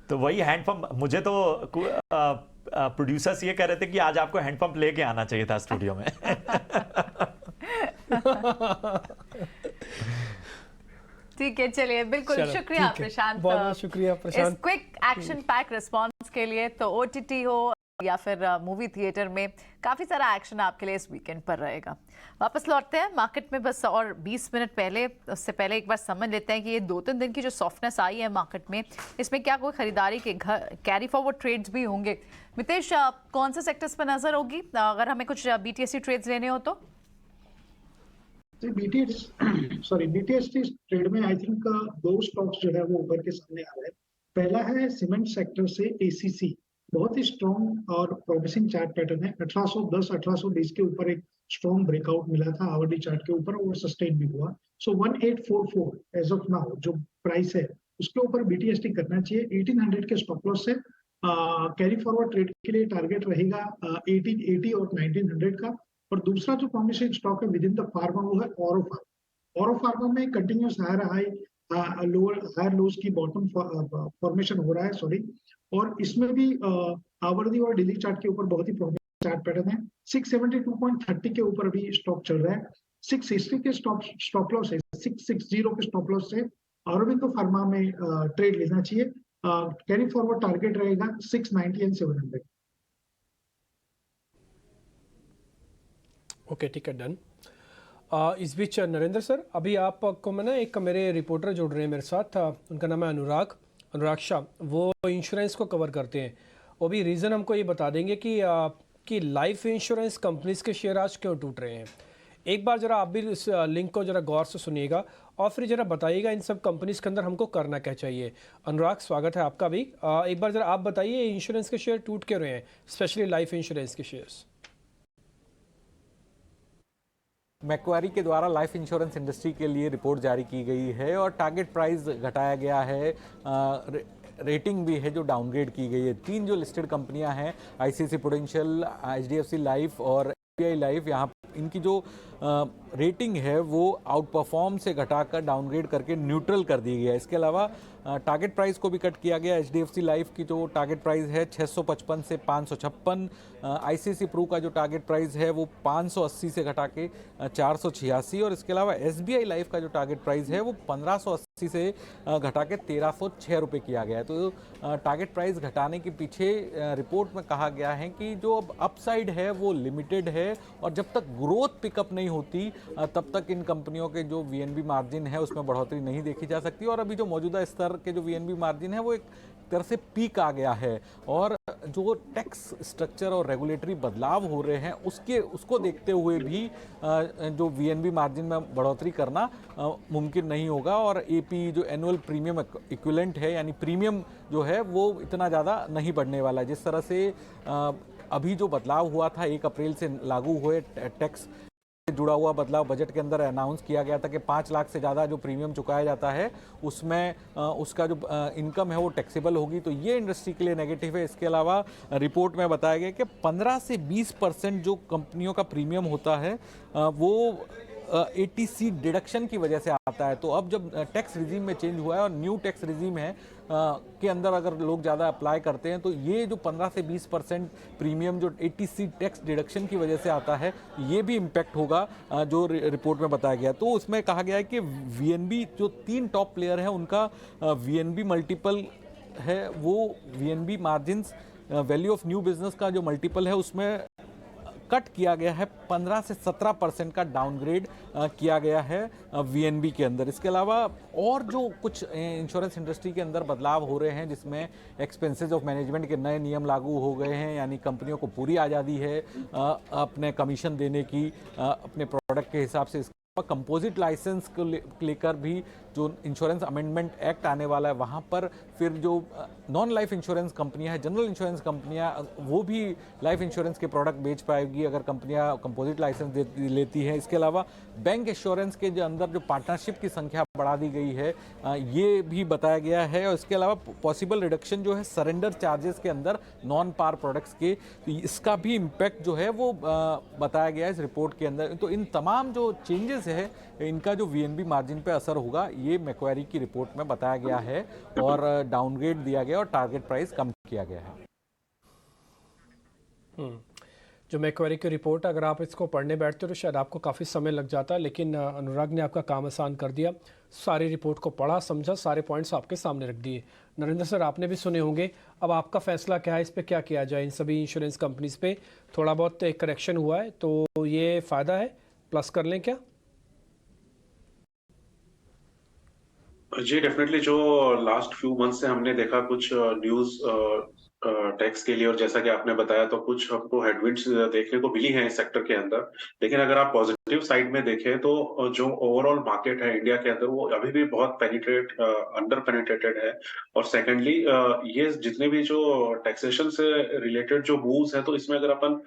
Speaker 9: तो वही हैंडपंप, मुझे तो प्रोड्यूसर्स ये कह रहे थे कि आज आपको हैंडपंप लेके आना चाहिए था स्टूडियो में।
Speaker 1: ठीक है, चलिए, बिल्कुल
Speaker 2: चलो,
Speaker 1: शुक्रिया
Speaker 2: ठीक है।
Speaker 1: प्रशांत,
Speaker 2: बहुत बहुत शुक्रिया प्रशांत।
Speaker 1: इस क्विक एक्शन पैक रिस्पांस के लिए। तो ओटीटी हो या फिर मूवी थिएटर में, काफी सारा एक्शन आपके लिए इस वीकेंड पर रहेगा। वापस लौटते हैं मार्केट में, बस और 20 मिनट पहले, उससे पहले एक बार समझ लेते हैं कि ये 2-3 दिन की जो सॉफ्टनेस आई है मार्केट में, इसमें क्या कोई खरीदारी के कैरी फॉरवर्ड ट्रेड्स भी होंगे? मितेश, कौन से सेक्टर्स पर नजर होगी अगर हमें कुछ बीटीएससी ट्रेड्स लेने हो तो?
Speaker 4: बीटीएसटी ट्रेड में आई थिंक 2 स्टॉक्स जो है वो ऊपर के सामने आ रहे हैं। पहला है सीमेंट सेक्टर से एसीसी, बहुत ही स्ट्रॉन्ग और प्रोमिसिंग चार्ट पैटर्न है। 1810-1820 के ऊपर एक स्ट्रॉन्ग ब्रेकआउट मिला था आवरली चार्ट के ऊपर, और सस्टेन भी हुआ। सो 1844 एज ऑफ नाउ जो प्राइस है उसके ऊपर बीटीएसटी करना चाहिए। 1800 के स्टॉप लॉस से कैरी फॉरवर्ड ट्रेड के लिए टारगेट रहेगा 1880 और 1900 का। और दूसरा जो प्रॉमिसिंग स्टॉक है विद इन द फार्मा वो है ऑरो फार्मा। ऑरो फार्मा में कंटिन्यूस हायर लोज की बॉटम फॉर्मेशन हो रहा है, और इसमें भी आवरदी और डेली चार्ट के ऊपर बहुत ही प्रॉमिसिंग चार्ट पैटर्न है। 672.30 के ऊपर अभी स्टॉक चल रहा है। 660 के स्टॉप लॉस है, 660 के स्टॉप लॉस से औरबिंदो फार्मा में ट्रेड लेना चाहिए। कैरी फॉरवर्ड टारगेट रहेगा 690 एंड 700।
Speaker 2: ओके, ठीक है, डन। इस बीच नरेंद्र सर, अभी आपको मैं ना, एक मेरे रिपोर्टर जुड़ रहे हैं मेरे साथ, उनका नाम है अनुराग शाह, वो इंश्योरेंस को कवर करते हैं। वो भी रीज़न हमको ये बता देंगे कि लाइफ इंश्योरेंस कंपनीज के शेयर आज क्यों टूट रहे हैं। एक बार जरा आप भी इस लिंक को जरा गौर से सुनिएगा और फिर जरा बताइएगा इन सब कंपनीज के अंदर हमको करना क्या चाहिए। अनुराग, स्वागत है आपका भी। एक बार जरा आप बताइए इंश्योरेंस के शेयर टूट क्यों रहे हैं, स्पेशली लाइफ इंश्योरेंस के शेयर्स?
Speaker 10: मैक्वारी के द्वारा लाइफ इंश्योरेंस इंडस्ट्री के लिए रिपोर्ट जारी की गई है और टारगेट प्राइस घटाया गया है। रेटिंग भी है जो डाउनग्रेड की गई है। 3 जो लिस्टेड कंपनियां हैं, आईसीआईसीआई प्रूडेंशियल, एचडीएफसी लाइफ और एसबीआई लाइफ, यहाँ इनकी जो रेटिंग है वो आउट परफॉर्म से घटाकर डाउनग्रेड करके न्यूट्रल कर दी गई है। इसके अलावा टारगेट प्राइस को भी कट किया गया। एचडीएफसी लाइफ की जो टारगेट प्राइस है 655 से 556, आईसीआईसीआई प्रू का जो टारगेट प्राइस है वो 580 से घटा के 486, और इसके अलावा एसबीआई लाइफ का जो टारगेट प्राइस है वो 1580 से घटा के 1306 रुपये किया गया है। तो टारगेट प्राइस घटाने के पीछे रिपोर्ट में कहा गया है कि जो अब अपसाइड है वो लिमिटेड है, और जब तक ग्रोथ पिकअप नहीं होती तब तक इन कंपनियों के जो वीएनबी मार्जिन है उसमें बढ़ोतरी नहीं देखी जा सकती। और अभी जो मौजूदा स्तर के जो वीएनबी मार्जिन है वो एक तरह से पीक आ गया है, और जो टैक्स स्ट्रक्चर और रेगुलेटरी बदलाव हो रहे हैं उसको देखते हुए भी जो वीएनबी मार्जिन में बढ़ोतरी करना मुमकिन नहीं होगा। और एपी जो एनुअल प्रीमियम इक्विवेलेंट है, यानी प्रीमियम जो है वो इतना ज़्यादा नहीं बढ़ने वाला है। जिस तरह से अभी जो बदलाव हुआ था 1 अप्रैल से लागू हुए टैक्स जुड़ा हुआ बदलाव बजट के अंदर अनाउंस किया गया था कि 5 लाख से ज़्यादा जो प्रीमियम चुकाया जाता है उसमें उसका जो इनकम है वो टैक्सेबल होगी, तो ये इंडस्ट्री के लिए नेगेटिव है। इसके अलावा रिपोर्ट में बताया गया कि 15 से 20% जो कंपनियों का प्रीमियम होता है वो एटीसी डिडक्शन की वजह से आता है। तो अब जब टैक्स रिजीम में चेंज हुआ है और न्यू टैक्स रिजीम है के अंदर अगर लोग ज़्यादा अप्लाई करते हैं तो ये जो 15 से 20% प्रीमियम जो एटीसी टैक्स डिडक्शन की वजह से आता है ये भी इम्पैक्ट होगा, जो रिपोर्ट में बताया गया। तो उसमें कहा गया है कि वीएनबी जो 3 टॉप प्लेयर हैं उनका वीएनबी मल्टीपल है, वो VNB margins value of new business का जो मल्टीपल है उसमें कट किया गया है, 15 से 17% का डाउनग्रेड किया गया है वीएनबी के अंदर। इसके अलावा और जो कुछ इंश्योरेंस इंडस्ट्री के अंदर बदलाव हो रहे हैं, जिसमें एक्सपेंसेस ऑफ मैनेजमेंट के नए नियम लागू हो गए हैं, यानी कंपनियों को पूरी आज़ादी है अपने कमीशन देने की अपने प्रोडक्ट के हिसाब से। कंपोजिट लाइसेंस को लेकर भी जो इंश्योरेंस अमेंडमेंट एक्ट आने वाला है, वहाँ पर फिर जो नॉन लाइफ इंश्योरेंस कंपनियां हैं, जनरल इंश्योरेंस कंपनियां, वो भी लाइफ इंश्योरेंस के प्रोडक्ट बेच पाएगी अगर कंपनियां कंपोजिट लाइसेंस लेती हैं। इसके अलावा बैंक इंश्योरेंस के जो अंदर जो पार्टनरशिप की संख्या बढ़ा दी गई है, ये भी बताया गया है। और इसके अलावा पॉसिबल रिडक्शन जो है सरेंडर चार्जेस के अंदर नॉन पार प्रोडक्ट्स के, तो इसका भी इम्पैक्ट जो है वो बताया गया है इस रिपोर्ट के अंदर। तो इन तमाम जो चेंजेस है, इनका जो वीएनबी मार्जिन पे असर होगा, ये मैक्वारी की रिपोर्ट में बताया गया है और डाउनग्रेड दिया गया और टारगेट प्राइस कम किया गया है।
Speaker 2: जो मैक्वारी की रिपोर्ट, अगर आप इसको पढ़ने बैठते तो शायद आपको काफ़ी समय लग जाता, लेकिन अनुराग ने आपका काम आसान कर दिया। सारी रिपोर्ट को पढ़ा, समझा, सारे पॉइंट्स आपके सामने रख दिए। नरेंद्र सर, आपने भी सुने होंगे, अब आपका फैसला क्या है, इस पे क्या किया जाए? इन सभी इंश्योरेंस कंपनीज पे थोड़ा बहुत एक करेक्शन हुआ है, तो ये फ़ायदा है, प्लस कर लें क्या?
Speaker 6: जी डेफिनेटली, जो लास्ट फ्यू मंथ से हमने देखा कुछ न्यूज टैक्स के लिए, और जैसा कि आपने बताया, तो कुछ हमको हेडविंड्स देखने को मिली हैं इस सेक्टर के अंदर। लेकिन अगर आप पॉजिटिव साइड में देखें तो जो ओवरऑल मार्केट है इंडिया के अंदर, वो अभी भी बहुत अंडर पेनिट्रेटेड है। और सेकेंडली, ये जितने भी जो टैक्सेशन से रिलेटेड जो मूव्स है, तो इसमें अगर अपन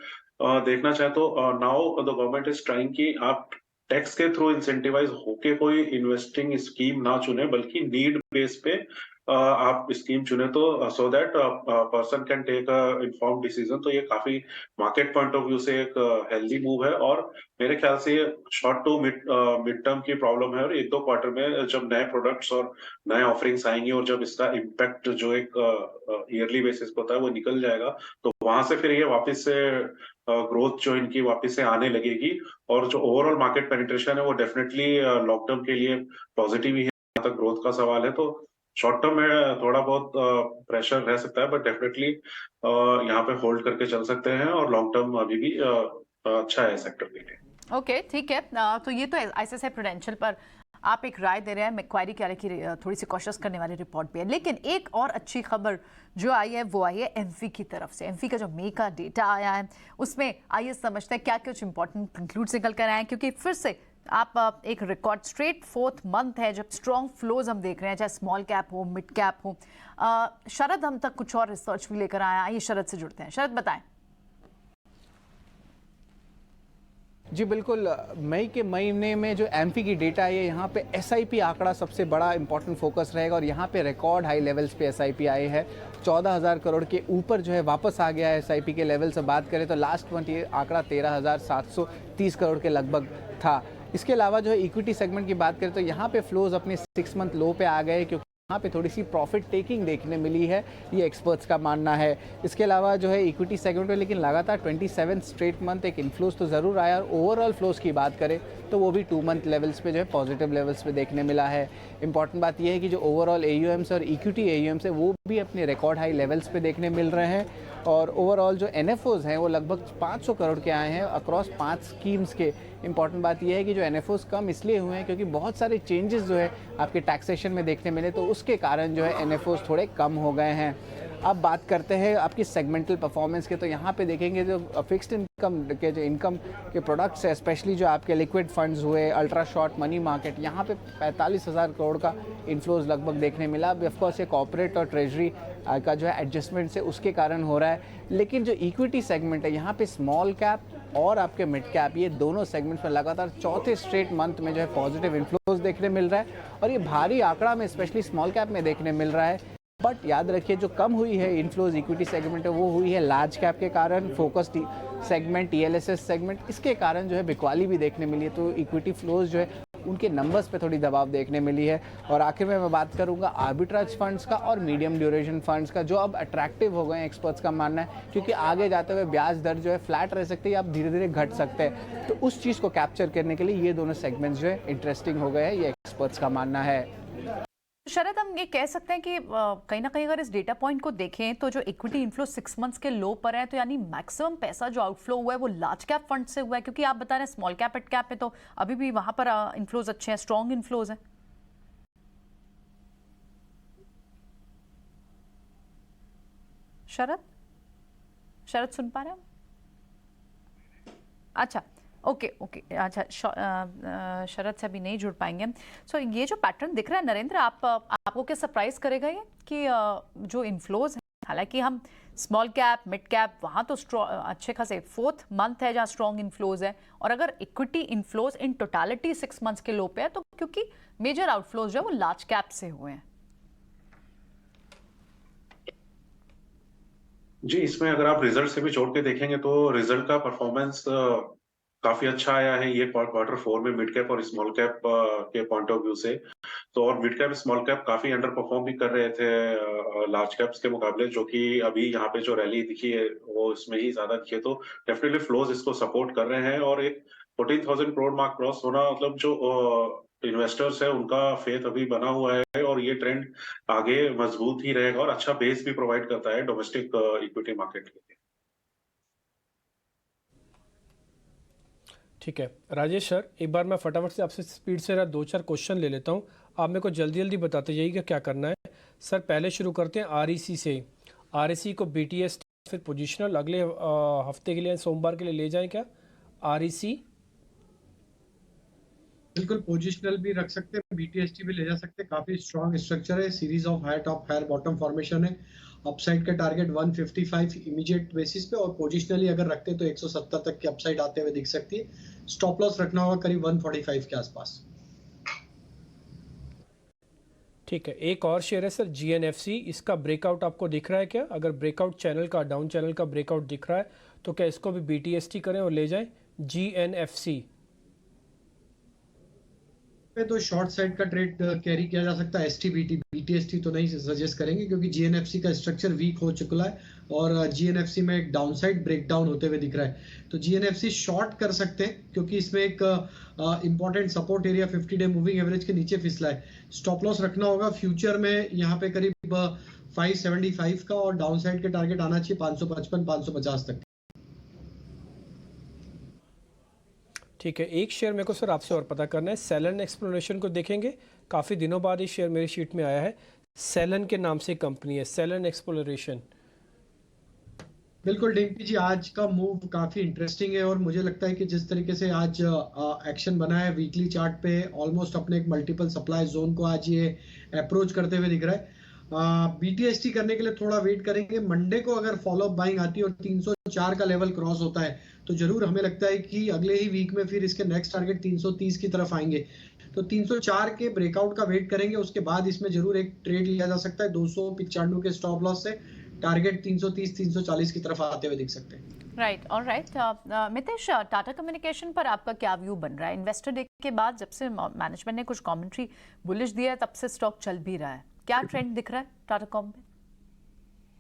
Speaker 6: देखना चाहें तो now the government is trying कि आप टैक्स के थ्रू इंसेंटिवाइज होके कोई इन्वेस्टिंग स्कीम ना चुने, बल्कि नीड बेस पे आप स्कीम चुने, तो so that person can take a informed decision. तो ये काफी मार्केट पॉइंट ऑफ व्यू से एक हेल्दी मूव है, और मेरे ख्याल से ये शॉर्ट टू मिड टर्म की प्रॉब्लम है, और 1-2 क्वार्टर में जब नए प्रोडक्ट्स और नए ऑफरिंग्स आएंगी, और जब इसका इम्पैक्ट जो एक ईयरली बेसिस पे होता है वो निकल जाएगा, तो वहां से फिर ये वापस से ग्रोथ जो इनकी वापस से आने लगेगी। और जो ओवरऑल मार्केट पेनिट्रेशन है, वो डेफिनेटली लॉन्ग टर्म के लिए पॉजिटिव ही है। जहाँ तक ग्रोथ का सवाल है, तो शॉर्ट टर्म में थोड़ा बहुत प्रेशर रह सकता है, बट डेफिनेटली यहाँ पे होल्ड करके चल सकते हैं, और लॉन्ग टर्म अभी भी अच्छा है सेक्टर के लिए।
Speaker 1: ओके, ठीक है। तो ये तो ICICI प्रूडेंशियल पर आप एक राय दे रहे हैं, मैक्वारी की थोड़ी सी कॉशियस करने वाली रिपोर्ट पे है। लेकिन एक और अच्छी खबर जो आई है वो आई है एमफी की तरफ से। एमफी का जो मई का डेटा आया है, उसमें आइए समझते हैं क्या कुछ इंपॉर्टेंट कंक्लूड्स निकल कर आए हैं, क्योंकि फिर से आप एक रिकॉर्ड स्ट्रेट 4th मंथ है जब स्ट्रॉन्ग फ्लोज हम देख रहे हैं, चाहे स्मॉल कैप हो, मिड कैप हो। शरद हम तक कुछ और रिसर्च भी लेकर आया, आइए शरद से जुड़ते हैं। शरद, बताएं।
Speaker 8: जी बिल्कुल, मई के महीने में जो एमपी की डेटा है, यहाँ पे एसआईपी आंकड़ा सबसे बड़ा इंपॉर्टेंट फोकस रहेगा, और यहाँ पे रिकॉर्ड हाई लेवल्स पे एसआईपी आए हैं। 14,000 करोड़ के ऊपर जो है वापस आ गया है एसआईपी के लेवल से बात करें तो लास्ट मंथ ये आंकड़ा 13,730 करोड़ के लगभग था। इसके अलावा जो है इक्विटी सेगमेंट की बात करें तो यहाँ पे फ्लोज अपने 6 मंथ लो पे आ गए, क्योंकि यहाँ पे थोड़ी सी प्रॉफिट टेकिंग देखने मिली है, ये एक्सपर्ट्स का मानना है। इसके अलावा जो है इक्विटी सेगमेंट में लेकिन लगातार 27 स्ट्रेट मंथ एक इन्फ्लोज तो ज़रूर आया, और ओवरऑल फ्लोज की बात करें तो वो भी 2 मंथ लेवल्स पे जो है पॉजिटिव लेवल्स पे देखने मिला है। इंपॉर्टेंट बात यह है कि जो ओवरऑल AUMs और इक्विटी AUMs है वो भी अपने रिकॉर्ड हाई लेवल्स पे देखने मिल रहे हैं, और ओवरऑल जो NFOs हैं वो लगभग 500 करोड़ के आए हैं अक्रॉस 5 स्कीम्स के। इंपॉर्टेंट बात यह है कि जो NFOs कम इसलिए हुए हैं क्योंकि बहुत सारे चेंजेस जो है आपके टैक्सेशन में देखने मिले, तो उसके कारण जो है NFOs थोड़े कम हो गए हैं। अब बात करते हैं आपकी सेगमेंटल परफॉर्मेंस के, तो यहाँ पे देखेंगे जो फिक्स्ड इनकम के जो इनकम के प्रोडक्ट्स है, स्पेशली जो आपके लिक्विड फंड्स हुए, अल्ट्रा शॉर्ट मनी मार्केट, यहाँ पे 45,000 करोड़ का इन्फ्लोज लगभग देखने मिला। अब ऑफकोर्स ये कॉर्पोरेट और ट्रेजरी का जो है एडजस्टमेंट से उसके कारण हो रहा है, लेकिन जो इक्विटी सेगमेंट है यहाँ पे स्मॉल कैप और आपके मिड कैप, ये दोनों सेगमेंट्स में लगातार 4थे स्ट्रेट मंथ में जो है पॉजिटिव इन्फ्लोज देखने मिल रहा है, और ये भारी आंकड़ा में स्पेशली स्मॉल कैप में देखने मिल रहा है। बट याद रखिए जो कम हुई है इनफ्लोज इक्विटी सेगमेंट है वो हुई है लार्ज कैप के कारण, फोकस्ड सेगमेंट TLSS सेगमेंट, इसके कारण जो है बिकवाली भी देखने मिली है, तो इक्विटी फ्लोज जो है उनके नंबर्स पे थोड़ी दबाव देखने मिली है। और आखिर में मैं बात करूंगा आर्बिट्राज फंड्स का और मीडियम ड्यूरेशन फंड्स का, जो अब अट्रैक्टिव हो गए हैं, एक्सपर्ट्स का मानना है, क्योंकि आगे जाते हुए ब्याज दर जो है फ्लैट रह सकती है, आप धीरे धीरे घट सकते हैं, तो उस चीज़ को कैप्चर करने के लिए ये दोनों सेगमेंट्स जो है इंटरेस्टिंग हो गए हैं, ये एक्सपर्ट्स का मानना है।
Speaker 1: शरद, हम ये कह सकते हैं कि कहीं ना कहीं अगर इस डेटा पॉइंट को देखें तो जो इक्विटी इनफ्लो 6 मंथ्स के लो पर है, तो यानी मैक्सिमम पैसा जो आउटफ्लो हुआ है वो लार्ज कैप फंड से हुआ है, क्योंकि आप बता रहे हैं स्मॉल कैप मिड कैप में तो अभी भी वहां पर इनफ्लोज अच्छे हैं, स्ट्रॉन्ग इनफ्लोज हैं। शरद, शरद सुन पा रहे हैं? अच्छा, ओके, अच्छा, शरद से अभी नहीं जुड़ पाएंगे। सो ये जो पैटर्न दिख रहा है नरेंद्र, आपको क्या सरप्राइज करेगा ये कि जो इनफ्लोज हैं, हालांकि हम स्मॉल कैप मिड कैप वहाँ तो अच्छे खासे 4th मंथ है जहाँ स्ट्रॉन्ग इनफ्लोज है, और अगर इक्विटी इनफ्लोज इन टोटालिटी 6 मंथ्स के लो पे है तो क्योंकि मेजर आउटफ्लोज जो है वो लार्ज कैप से हुए हैं।
Speaker 6: जी, इसमें अगर आप रिजल्ट से भी जोड़ के देखेंगे तो रिजल्ट का परफॉर्मेंस काफी अच्छा आया है ये क्वार्टर 4 में मिड कैप और स्मॉल कैप के पॉइंट ऑफ व्यू से। तो और मिड कैप स्मॉल कैप काफी अंडर परफॉर्म भी कर रहे थे लार्ज कैप्स के मुकाबले, जो कि अभी यहाँ पे जो रैली दिखी है वो इसमें ही ज्यादा दिखी है। तो डेफिनेटली फ्लोज इसको सपोर्ट कर रहे हैं, और एक 14,000 करोड़ मार्क क्रॉस होना मतलब जो इन्वेस्टर्स है उनका फेथ अभी बना हुआ है, और ये ट्रेंड आगे मजबूत ही रहेगा और अच्छा बेस भी प्रोवाइड करता है डोमेस्टिक इक्विटी मार्केट के लिए।
Speaker 2: ठीक है राजेश सर, एक बार मैं फटाफट से आपसे स्पीड से 2-4 क्वेश्चन ले लेता हूँ, आप मेरे को जल्दी जल्दी बताते जाइएगा क्या करना है। सर पहले शुरू करते हैं REC से। REC को BTS फिर पोजिशनल अगले हफ्ते के लिए, सोमवार के लिए ले जाएं क्या REC?
Speaker 3: बिल्कुल पोजिशनल भी रख सकते हैं, BTST भी ले जा सकते हैं। काफी स्ट्रॉन्ग स्ट्रक्चर है, series of higher top higher bottom formation है। अपसाइड का टारगेट 155 इमीडिएट बेसिस पे, और पोजिशनली अगर रखते हैं तो 170 तक की अपसाइड आते हुए दिख सकती है। स्टॉप लॉस रखना होगा करीब 145 के आसपास।
Speaker 2: ठीक है, एक और शेयर है सर GNFC, इसका ब्रेकआउट आपको दिख रहा है क्या? अगर ब्रेकआउट चैनल का, डाउन चैनल का ब्रेकआउट दिख रहा है तो क्या इसको भी BTST करें और ले जाएं GNFC
Speaker 3: पे? तो शॉर्ट साइड का ट्रेड कैरी किया जा सकता है। BTST तो नहीं सजेस्ट करेंगे, क्योंकि GNFC का स्ट्रक्चर वीक हो चुका है और GNFC में एक डाउन साइड ब्रेकडाउन होते हुए दिख रहा है। तो GNFC शॉर्ट कर सकते हैं, क्योंकि इसमें एक important support area 50 day moving average के नीचे फिसला है। स्टॉप लॉस रखना होगा फ्यूचर में यहाँ पे करीब 575 का, और डाउन साइड के टारगेट आना चाहिए 555-550 तक।
Speaker 2: ठीक है, एक शेयर मेरे को सर आपसे और पता करना है, सेलन एक्सप्लोरेशन को देखेंगे। काफ़ी दिनों बाद ये शेयर मेरी शीट में आया है, सेलन के नाम से कंपनी है, सेलन एक्सप्लोरेशन।
Speaker 3: बिल्कुल डिम्पी जी, आज का मूव काफी इंटरेस्टिंग है, और मुझे लगता है कि जिस तरीके से आज एक्शन बना है वीकली चार्ट पे, ऑलमोस्ट अपने एक मल्टीपल सप्लाई जोन को आज ये अप्रोच करते हुए दिख रहा है। BTST करने के लिए थोड़ा वेट करेंगे। मंडे को अगर फॉलोअप बाइंग आती है और 304 का लेवल क्रॉस होता है तो जरूर हमें लगता है कि अगले ही वीक में फिर इसके नेक्स्ट टारगेट 330 की तरफ आएंगे। तो 304 के ब्रेकआउट का वेट करेंगे, उसके बाद इसमें जरूर एक ट्रेड लिया जा सकता है। 295 के स्टॉप लॉस से टारगेट 330-340 की तरफ आते हुए दिख सकते हैं।
Speaker 1: Right, alright. Mitesh, Tata communication पर आपका क्या व्यू बन रहा है? इन्वेस्टर डे के बाद जब से मैनेजमेंट ने कुछ कमेंट्री बुलिश दिया है, तब से स्टॉक चल भी रहा है, क्या ट्रेंड दिख रहा है टाटा कॉम पे?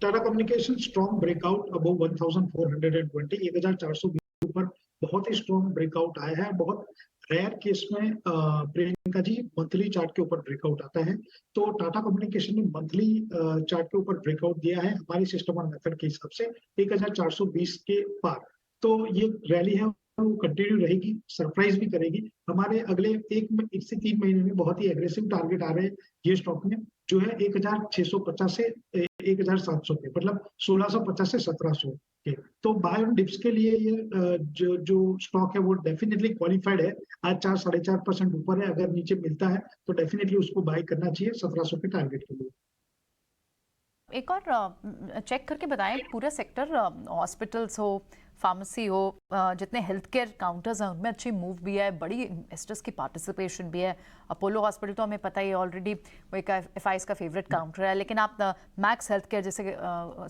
Speaker 4: Tata communication strong breakout above 1420, 1420 के ऊपर बहुत ही स्ट्रॉन्ग ब्रेकआउट आया है। बहुत रेयर केस में प्रियंका जी मंथली चार्ट के ऊपर ब्रेकआउट आता है, तो टाटा कम्युनिकेशन ने मंथली चार्ट के ऊपर ब्रेकआउट दिया है हमारी सिस्टम और मेथड के हिसाब से 1420 के पार। तो ये रैली है वो कंटिन्यू रहेगी, सरप्राइज भी करेगी। हमारे अगले 1 से 3 महीने में बहुत ही एग्रेसिव टारगेट आ रहे हैं ये स्टॉक में, जो है 1650 से 1700 के, मतलब 1650 से 1700 के। तो बाय ऑन डिप्स के लिए ये जो स्टॉक है वो डेफिनेटली क्वालिफाइड है। आज 4-4.5% ऊपर है, अगर नीचे मिलता है तो डेफिनेटली उसको बाय करना चाहिए 1700 के टारगेट के लिए।
Speaker 1: एक और चेक करके बताएं, पूरा सेक्टर हॉस्पिटल्स हो, फार्मेसी हो, जितने हेल्थ केयर काउंटर्स हैं उनमें अच्छी मूव भी है, बड़ी इन्वेस्टर्स की पार्टिसिपेशन भी है। अपोलो हॉस्पिटल तो हमें पता ही ऑलरेडी वो एक FIs का फेवरेट काउंटर है, लेकिन आप मैक्स हेल्थ केयर जैसे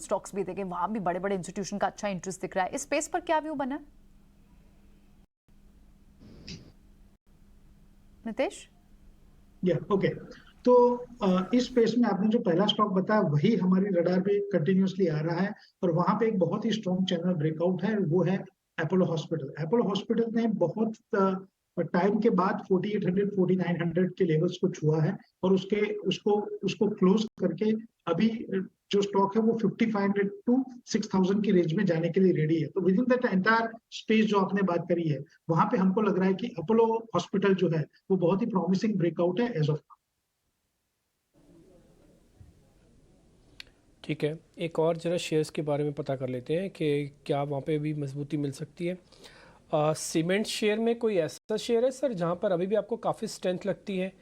Speaker 1: स्टॉक्स भी देखें, वहाँ भी बड़े बड़े इंस्टीट्यूशन का अच्छा इंटरेस्ट दिख रहा है। इस स्पेस पर क्या व्यू बना नितेश?
Speaker 4: ओके, तो इस स्पेस में आपने जो पहला स्टॉक बताया वही हमारी रडार पे कंटिन्यूअसली आ रहा है, और वहां पे एक बहुत ही स्ट्रॉन्ग चैनल ब्रेकआउट है, वो है अपोलो हॉस्पिटल। अपोलो हॉस्पिटल ने बहुत टाइम के बाद 4800 4900 के लेवल्स को छुआ है और उसको क्लोज करके अभी जो स्टॉक है वो 5500 टू 6000 की रेंज में जाने के लिए रेडी है। तो with in that entire space जो आपने बात करी है, वहां पे हमको लग रहा है कि अपोलो हॉस्पिटल जो है वो बहुत ही प्रॉमिसिंग ब्रेकआउट है एज ऑफ।
Speaker 2: ठीक है, एक और जरा शेयर्स के बारे में पता कर लेते हैं कि क्या वहाँ पे भी मजबूती मिल सकती है। सीमेंट शेयर में कोई ऐसा शेयर है सर जहाँ पर अभी भी आपको काफ़ी स्ट्रेंथ लगती है?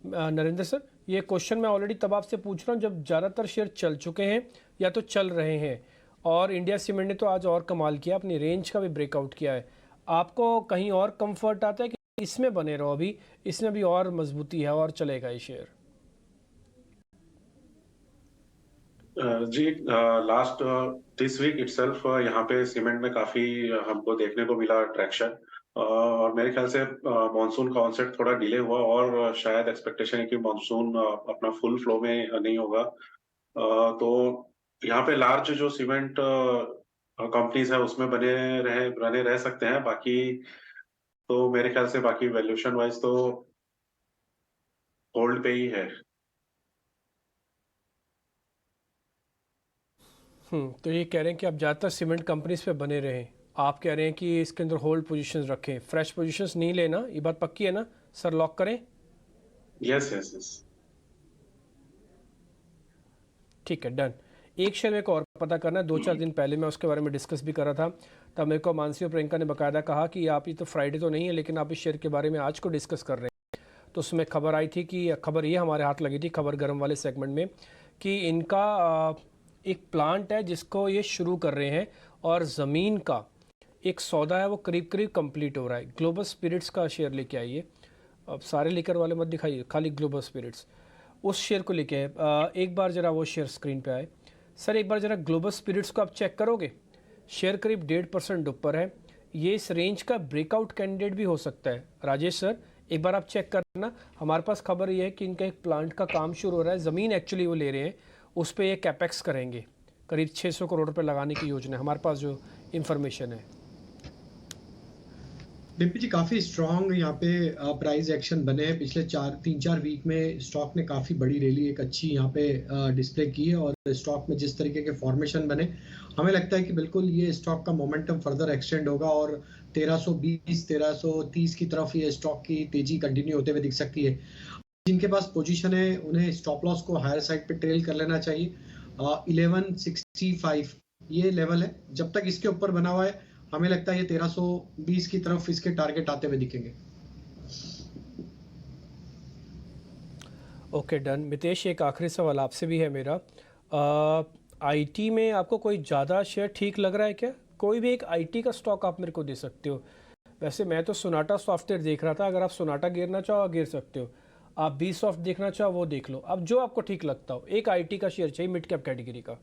Speaker 2: नरेंद्र सर, ये क्वेश्चन मैं ऑलरेडी तब आपसे पूछ रहा हूँ जब ज़्यादातर शेयर चल चुके हैं या तो चल रहे हैं, और इंडिया सीमेंट ने तो आज और कमाल किया, अपनी रेंज का भी ब्रेकआउट किया है। आपको कहीं और कंफर्ट आता है कि इसमें बने रहो, अभी इसमें भी और मजबूती है और चलेगा ये शेयर?
Speaker 6: जी, लास्ट दिस वीक इटसेल्फ यहाँ पे सीमेंट में काफी हमको देखने को मिला ट्रैक्शन, और मेरे ख्याल से मॉनसून का ऑनसेट थोड़ा डिले हुआ और शायद एक्सपेक्टेशन है कि मॉनसून अपना फुल फ्लो में नहीं होगा। तो यहाँ पे लार्ज जो सीमेंट कंपनीज है उसमें बने रह सकते हैं। बाकी तो मेरे ख्याल से बाकी वैल्यूएशन वाइज तो होल्ड पे ही है।
Speaker 2: तो ये कह रहे हैं कि आप ज़्यादातर सीमेंट कंपनीज पे बने रहें, आप कह रहे हैं कि इसके अंदर होल्ड पोजीशंस रखें, फ्रेश पोजीशंस नहीं लेना, ये बात पक्की है ना सर? लॉक करें?
Speaker 6: Yes yes yes.
Speaker 2: ठीक है, डन। एक शेयर मेरे को और पता करना है, 2-4 दिन पहले मैं उसके बारे में डिस्कस भी कर रहा था, तब मेरे को मानसी और प्रियंका ने बाकायदा कहा कि आप, ये तो फ्राइडे तो नहीं है लेकिन आप इस शेयर के बारे में आज को डिस्कस कर रहे हैं। तो उसमें खबर आई थी कि, खबर ये हमारे हाथ लगी थी खबर गर्म वाले सेगमेंट में, कि इनका एक प्लांट है जिसको ये शुरू कर रहे हैं और ज़मीन का एक सौदा है वो करीब करीब कंप्लीट हो रहा है। ग्लोबल स्पिरिट्स का शेयर लेके आइए, अब सारे लीकर वाले मत दिखाइए, खाली ग्लोबल स्पिरिट्स उस शेयर को लेके आए। एक बार ज़रा वो शेयर स्क्रीन पे आए सर, एक बार ज़रा ग्लोबल स्पिरिट्स को आप चेक करोगे? शेयर करीब 1.5% ऊपर है, ये इस रेंज का ब्रेकआउट कैंडिडेट भी हो सकता है। राजेश सर एक बार आप चेक करना, हमारे पास खबर ये है कि इनका एक प्लांट का काम शुरू हो रहा है, ज़मीन एक्चुअली वो ले रहे हैं, उस पर ये कैपेक्स करेंगे, करीब 600 करोड़ रुपए लगाने की योजना है, हमारे पास जो इन्फॉर्मेशन है।
Speaker 3: डिम्पी जी, काफी स्ट्रॉन्ग यहाँ पे प्राइस एक्शन बने हैं पिछले 3-4 वीक में। स्टॉक ने काफी बड़ी रैली एक अच्छी यहाँ पे डिस्प्ले की है, और स्टॉक में जिस तरीके के फॉर्मेशन बने, हमें लगता है कि बिल्कुल ये स्टॉक का मोमेंटम फर्दर एक्सटेंड होगा और 1320 1330 की तरफ ये स्टॉक की तेजी कंटिन्यू होते हुए दिख सकती है। जिनके पास पोजीशन है उन्हें स्टॉप लॉस को हायर साइड पे ट्रेल कर लेना चाहिए। 1165 ये लेवल है, जब तक इसके ऊपर बना हुआ है हमें लगता है ये 1320 की तरफ इसके टारगेट आते हुए दिखेंगे।
Speaker 2: Okay, done. मितेश, एक आखिरी सवाल आपसे भी है मेरा, आईटी में आपको कोई ज़्यादा शेयर ठीक लग रहा है क्या? कोई भी एक आईटी का स्टॉक आप मेरे को दे सकते हो। वैसे मैं तो सोनाटा सॉफ्टवेयर देख रहा था, अगर आप सोनाटा गिरना चाहो गिर सकते हो, आप बी सॉफ्ट देखना चाहो वो देख लो, अब जो आपको ठीक लगता हो। एक आईटी का शेयर चाहिए मिड कैप कैटेगरी का।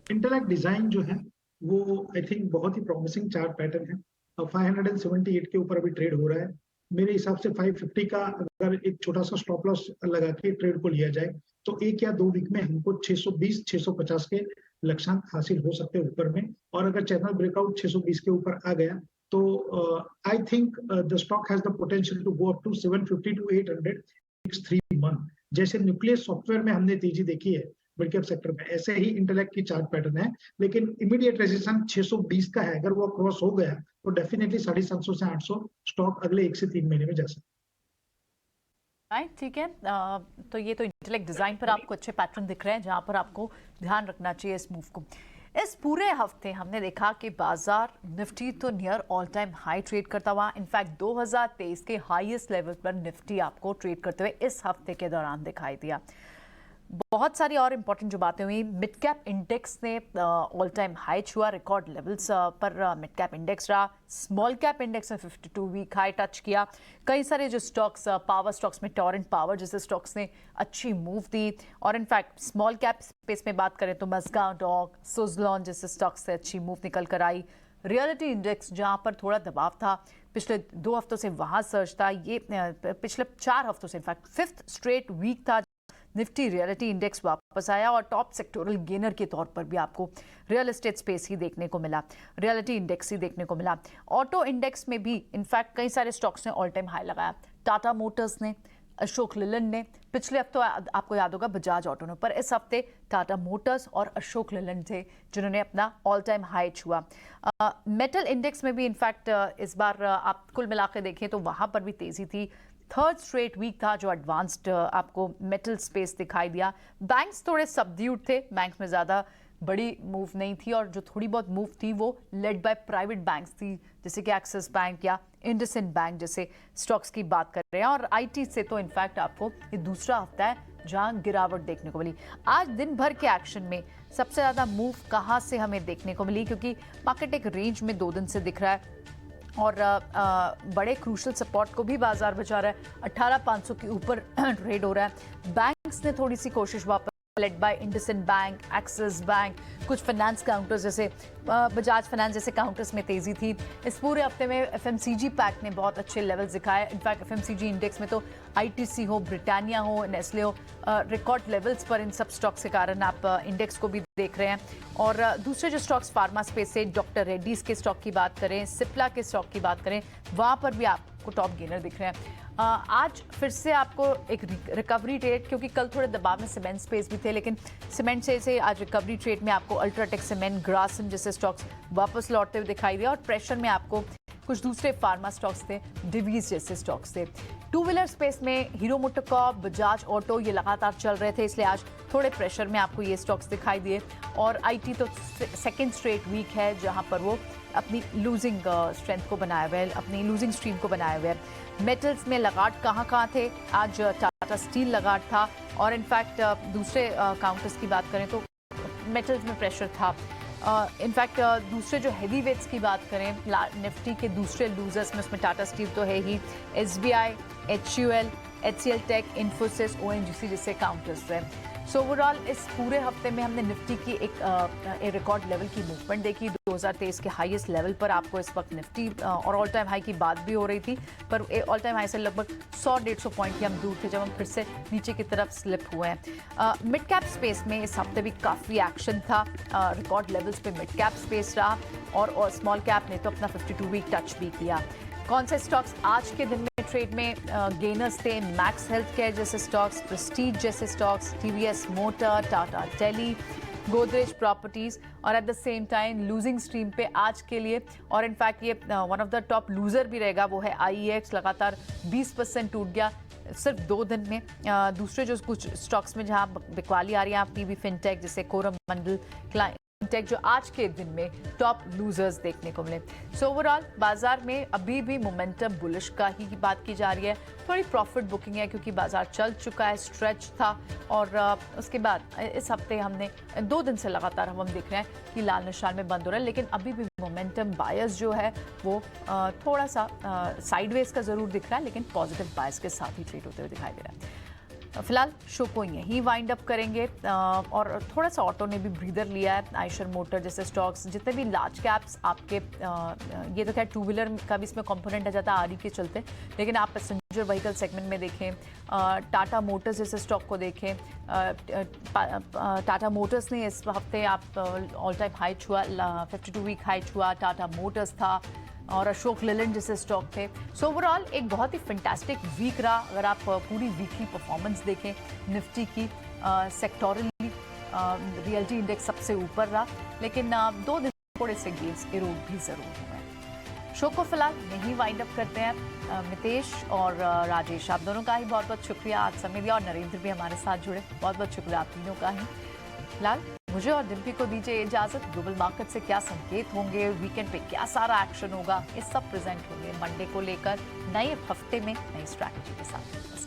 Speaker 4: इंटेलेक्ट डिजाइन जो है वो आई थिंक बहुत ही प्रॉमिसिंग चार्ट पैटर्न है, 578 के ऊपर अभी ट्रेड हो रहा है। मेरे हिसाब से 550 का अगर एक छोटा सा स्टॉप लॉस लगा के ट्रेड को लिया जाए तो 1 या 2 वीक में हमको 620 650 के लक्ष्यांक हासिल हो सकते हैं ऊपर में, और अगर चैनल ब्रेकआउट 620 के ऊपर आ गया तो I think the stock has the potential to go up to 750 to 800 next 3 months। जैसे न्यूक्लियस सॉफ्टवेयर में हमने तेजी देखी है मिड कैप सेक्टर में, ऐसे ही इंटेलेक्ट की चार्ट पैटर्न है, लेकिन इमीडिएट रेजिस्टेंस 620 का है, अगर वो क्रॉस हो गया तो डेफिनेटली 750 से 800 स्टॉक अगले 1 से 3 महीने में जा सकता है।
Speaker 1: ठीक है, तो ये तो इंटेलेक्ट डिजाइन पर आपको अच्छे पैटर्न दिख रहे हैं जहां पर आपको ध्यान रखना चाहिए इस मूव को। इस पूरे हफ्ते हमने देखा कि बाजार निफ्टी तो near all time high trade करता हुआ, इनफैक्ट 2023 के हाईएस्ट लेवल पर निफ्टी आपको ट्रेड करते हुए इस हफ्ते के दौरान दिखाई दिया। बहुत सारी और इंपॉर्टेंट जो बातें हुई, मिड कैप इंडेक्स ने ऑल टाइम हाई छुआ, रिकॉर्ड लेवल्स पर मिड कैप इंडेक्स रहा। स्मॉल कैप इंडेक्स ने 52 वीक हाई टच किया। कई सारे जो स्टॉक्स, पावर स्टॉक्स में टोरेंट पावर जैसे स्टॉक्स ने अच्छी मूव दी, और इनफैक्ट स्मॉल कैप स्पेस में बात करें तो मज़गांव डॉक, सुज़लॉन जैसे स्टॉक्स से अच्छी मूव निकल कर आई। रियलिटी इंडेक्स जहां पर थोड़ा दबाव था पिछले 2 हफ्तों से, वहां सर्ज था। ये पिछले 4 हफ्तों से इनफैक्ट 5th स्ट्रेट वीक था निफ्टी रियलिटी इंडेक्स वापस आया और टॉप सेक्टोरल गेनर के तौर पर भी आपको रियल एस्टेट स्पेस ही देखने को मिला, रियलिटी इंडेक्स ही देखने को मिला। ऑटो इंडेक्स में भी इनफैक्ट कई सारे स्टॉक्स ने ऑल टाइम हाई लगाया। टाटा मोटर्स ने, अशोक लेलैंड ने, पिछले हफ्ते आपको याद होगा बजाज ऑटो ने, पर इस हफ्ते टाटा मोटर्स और अशोक लेलैंड थे जिन्होंने अपना ऑल टाइम हाई छुआ। मेटल इंडेक्स में भी इनफैक्ट इस बार आप कुल मिला के देखें तो वहां पर भी तेजी थी। थर्ड स्ट्रेट वीक था जो एडवांस्ड आपको मेटल स्पेस दिखाई दिया। बैंक्स थोड़े सबड्यूड थे, बैंक्स में ज़्यादा बड़ी मूव नहीं थी और जो थोड़ी बहुत मूव थी वो लेड बाय प्राइवेट बैंक्स थी, जैसे कि एक्सिस बैंक या इंडसइंड बैंक जैसे स्टॉक्स की बात कर रहे हैं। और आईटी से तो इनफैक्ट आपको ये दूसरा हफ्ता है जहां गिरावट देखने को मिली। आज दिन भर के एक्शन में सबसे ज़्यादा मूव कहाँ से हमें देखने को मिली, क्योंकि मार्केट एक रेंज में 2 दिन से दिख रहा है और बड़े क्रूशल सपोर्ट को भी बाजार बचा रहा है। 18,500 के ऊपर ट्रेड हो रहा है। बैंक्स ने थोड़ी सी कोशिश वापस, led by IndusInd bank, axis bank, कुछ फाइनेंस काउंटर्स जैसे बजाज फाइनेंस जैसे काउंटर्स में तेजी थी। इस पूरे हफ्ते में एफएमसीजी पैक ने बहुत अच्छे लेवल्स दिखाए। इनफैक्ट एफएमसीजी इंडेक्स में तो आईटीसी हो, ब्रिटानिया हो, नेस्ले हो, रिकॉर्ड लेवल्स पर इन सब स्टॉक्स के कारण आप इंडेक्स को भी देख रहे हैं। और दूसरे जो स्टॉक्स फार्मा स्पेस से डॉक्टर रेड्डीज के स्टॉक की बात करें, सिप्ला के स्टॉक की बात करें, वहाँ पर भी आपको टॉप गेनर दिख रहे हैं। आज फिर से आपको एक रिकवरी ट्रेड, क्योंकि कल थोड़े दबाव में सीमेंट स्पेस भी थे, लेकिन सीमेंट से आज रिकवरी ट्रेड में आपको अल्ट्राटेक सीमेंट, ग्रासिम जैसे स्टॉक्स वापस लौटते हुए दिखाई दिया और प्रेशर में आपको कुछ दूसरे फार्मा स्टॉक्स थे, डिवीज जैसे स्टॉक्स थे। टू व्हीलर स्पेस में हीरो मोटोकॉर्प, बजाज ऑटो ये लगातार चल रहे थे, इसलिए आज थोड़े प्रेशर में आपको ये स्टॉक्स दिखाई दिए। और आईटी तो सेकेंड स्ट्रेट वीक है जहां पर वो अपनी लूजिंग स्ट्रेंथ को बनाए हुए है, अपनी लूजिंग स्ट्रीम को बनाए हुए है। मेटल्स में लगाट कहाँ थे, आज टाटा स्टील लगाट था और इनफैक्ट दूसरे काउंटर्स की बात करें तो मेटल्स में प्रेशर था। इनफैक्ट दूसरे जो हैवी वेट्स की बात करें, निफ्टी के दूसरे लूजर्स में उसमें टाटा स्टील तो है ही, SBI, HUL, HCL tech, Infosys, ONGC जैसे काउंटर्स हैं। सो ओवरऑल इस पूरे हफ्ते में हमने निफ्टी की एक रिकॉर्ड लेवल की मूवमेंट देखी। 2023 के हाईएस्ट लेवल पर आपको इस वक्त निफ्टी और ऑल टाइम हाई की बात भी हो रही थी, पर ऑल टाइम हाई से लगभग 100-150 पॉइंट की हम दूर थे जब हम फिर से नीचे की तरफ स्लिप हुए हैं। मिड कैप स्पेस में इस हफ्ते भी काफ़ी एक्शन था, रिकॉर्ड लेवल्स पे मिड कैप स्पेस रहा और स्मॉल कैप ने तो अपना 52 वीक टच भी किया। कौन से स्टॉक्स आज के दिन में ट्रेड में गेनर्स थे? मैक्स हेल्थ केयर जैसे स्टॉक्स, प्रेस्टीज जैसे stocks, TVS motor, Tata tele, Godrej properties और at the same time losing stream पे आज के लिए। और इनफैक्ट ये one of the top loser भी रहेगा, वो है आईईएक्स, लगातार 20% टूट गया सिर्फ 2 दिन में। दूसरे जो कुछ स्टॉक्स में जहां बिकवाली आ रही है, आप पीवी फिनटेक जैसे कोरमंडल टेक जो आज के दिन में टॉप लूजर्स देखने को मिले। सो ओवरऑल बाजार में अभी भी मोमेंटम बुलिश का ही बात की जा रही है। थोड़ी प्रॉफिट बुकिंग है क्योंकि बाजार चल चुका है, स्ट्रेच था और उसके बाद इस हफ्ते हमने 2 दिन से लगातार हम देख रहे हैं कि लाल निशान में बंद हो रहा है, लेकिन अभी भी मोमेंटम बायस जो है वो थोड़ा सा साइडवेज का जरूर दिख रहा है, लेकिन पॉजिटिव बायस के साथ ही ट्रेड होते हुए दिखाई दे रहा है। फिलहाल शो को यहीं वाइंड अप करेंगे और थोड़ा सा ऑटो ने भी ब्रीदर लिया है। आयशर मोटर जैसे स्टॉक्स, जितने भी लार्ज कैप्स आपके ये तो खैर टू व्हीलर का भी इसमें कंपोनेंट आ जाता है आरई के चलते, लेकिन आप पैसेंजर व्हीकल सेगमेंट में देखें, टाटा मोटर्स जैसे स्टॉक को देखें। टाटा मोटर्स ने इस हफ्ते आप ऑल टाइम हाई छुआ, 52 वीक हाई छुआ, टाटा मोटर्स था और अशोक लेलैंड जैसे स्टॉक थे। सो ओवरऑल एक बहुत ही फैंटास्टिक वीक रहा। अगर आप पूरी वीकली परफॉर्मेंस देखें निफ्टी की, सेक्टोरली रियलिटी इंडेक्स सबसे ऊपर रहा, लेकिन 2 दिन थोड़े से गेन्स इरोड भी जरूर हुए। शो को फिलहाल यहीं वाइंड अप करते हैं। मितेश और राजेश, आप दोनों का ही बहुत बहुत शुक्रिया आज समय दिया, और नरेंद्र भी हमारे साथ जुड़े, बहुत बहुत शुक्रिया आप तीनों का ही। फिलहाल मुझे और डिम्पी को दीजिए इजाजत। ग्लोबल मार्केट से क्या संकेत होंगे, वीकेंड पे क्या सारा एक्शन होगा, ये सब प्रेजेंट होंगे मंडे को लेकर नए हफ्ते में नई स्ट्रैटेजी के साथ।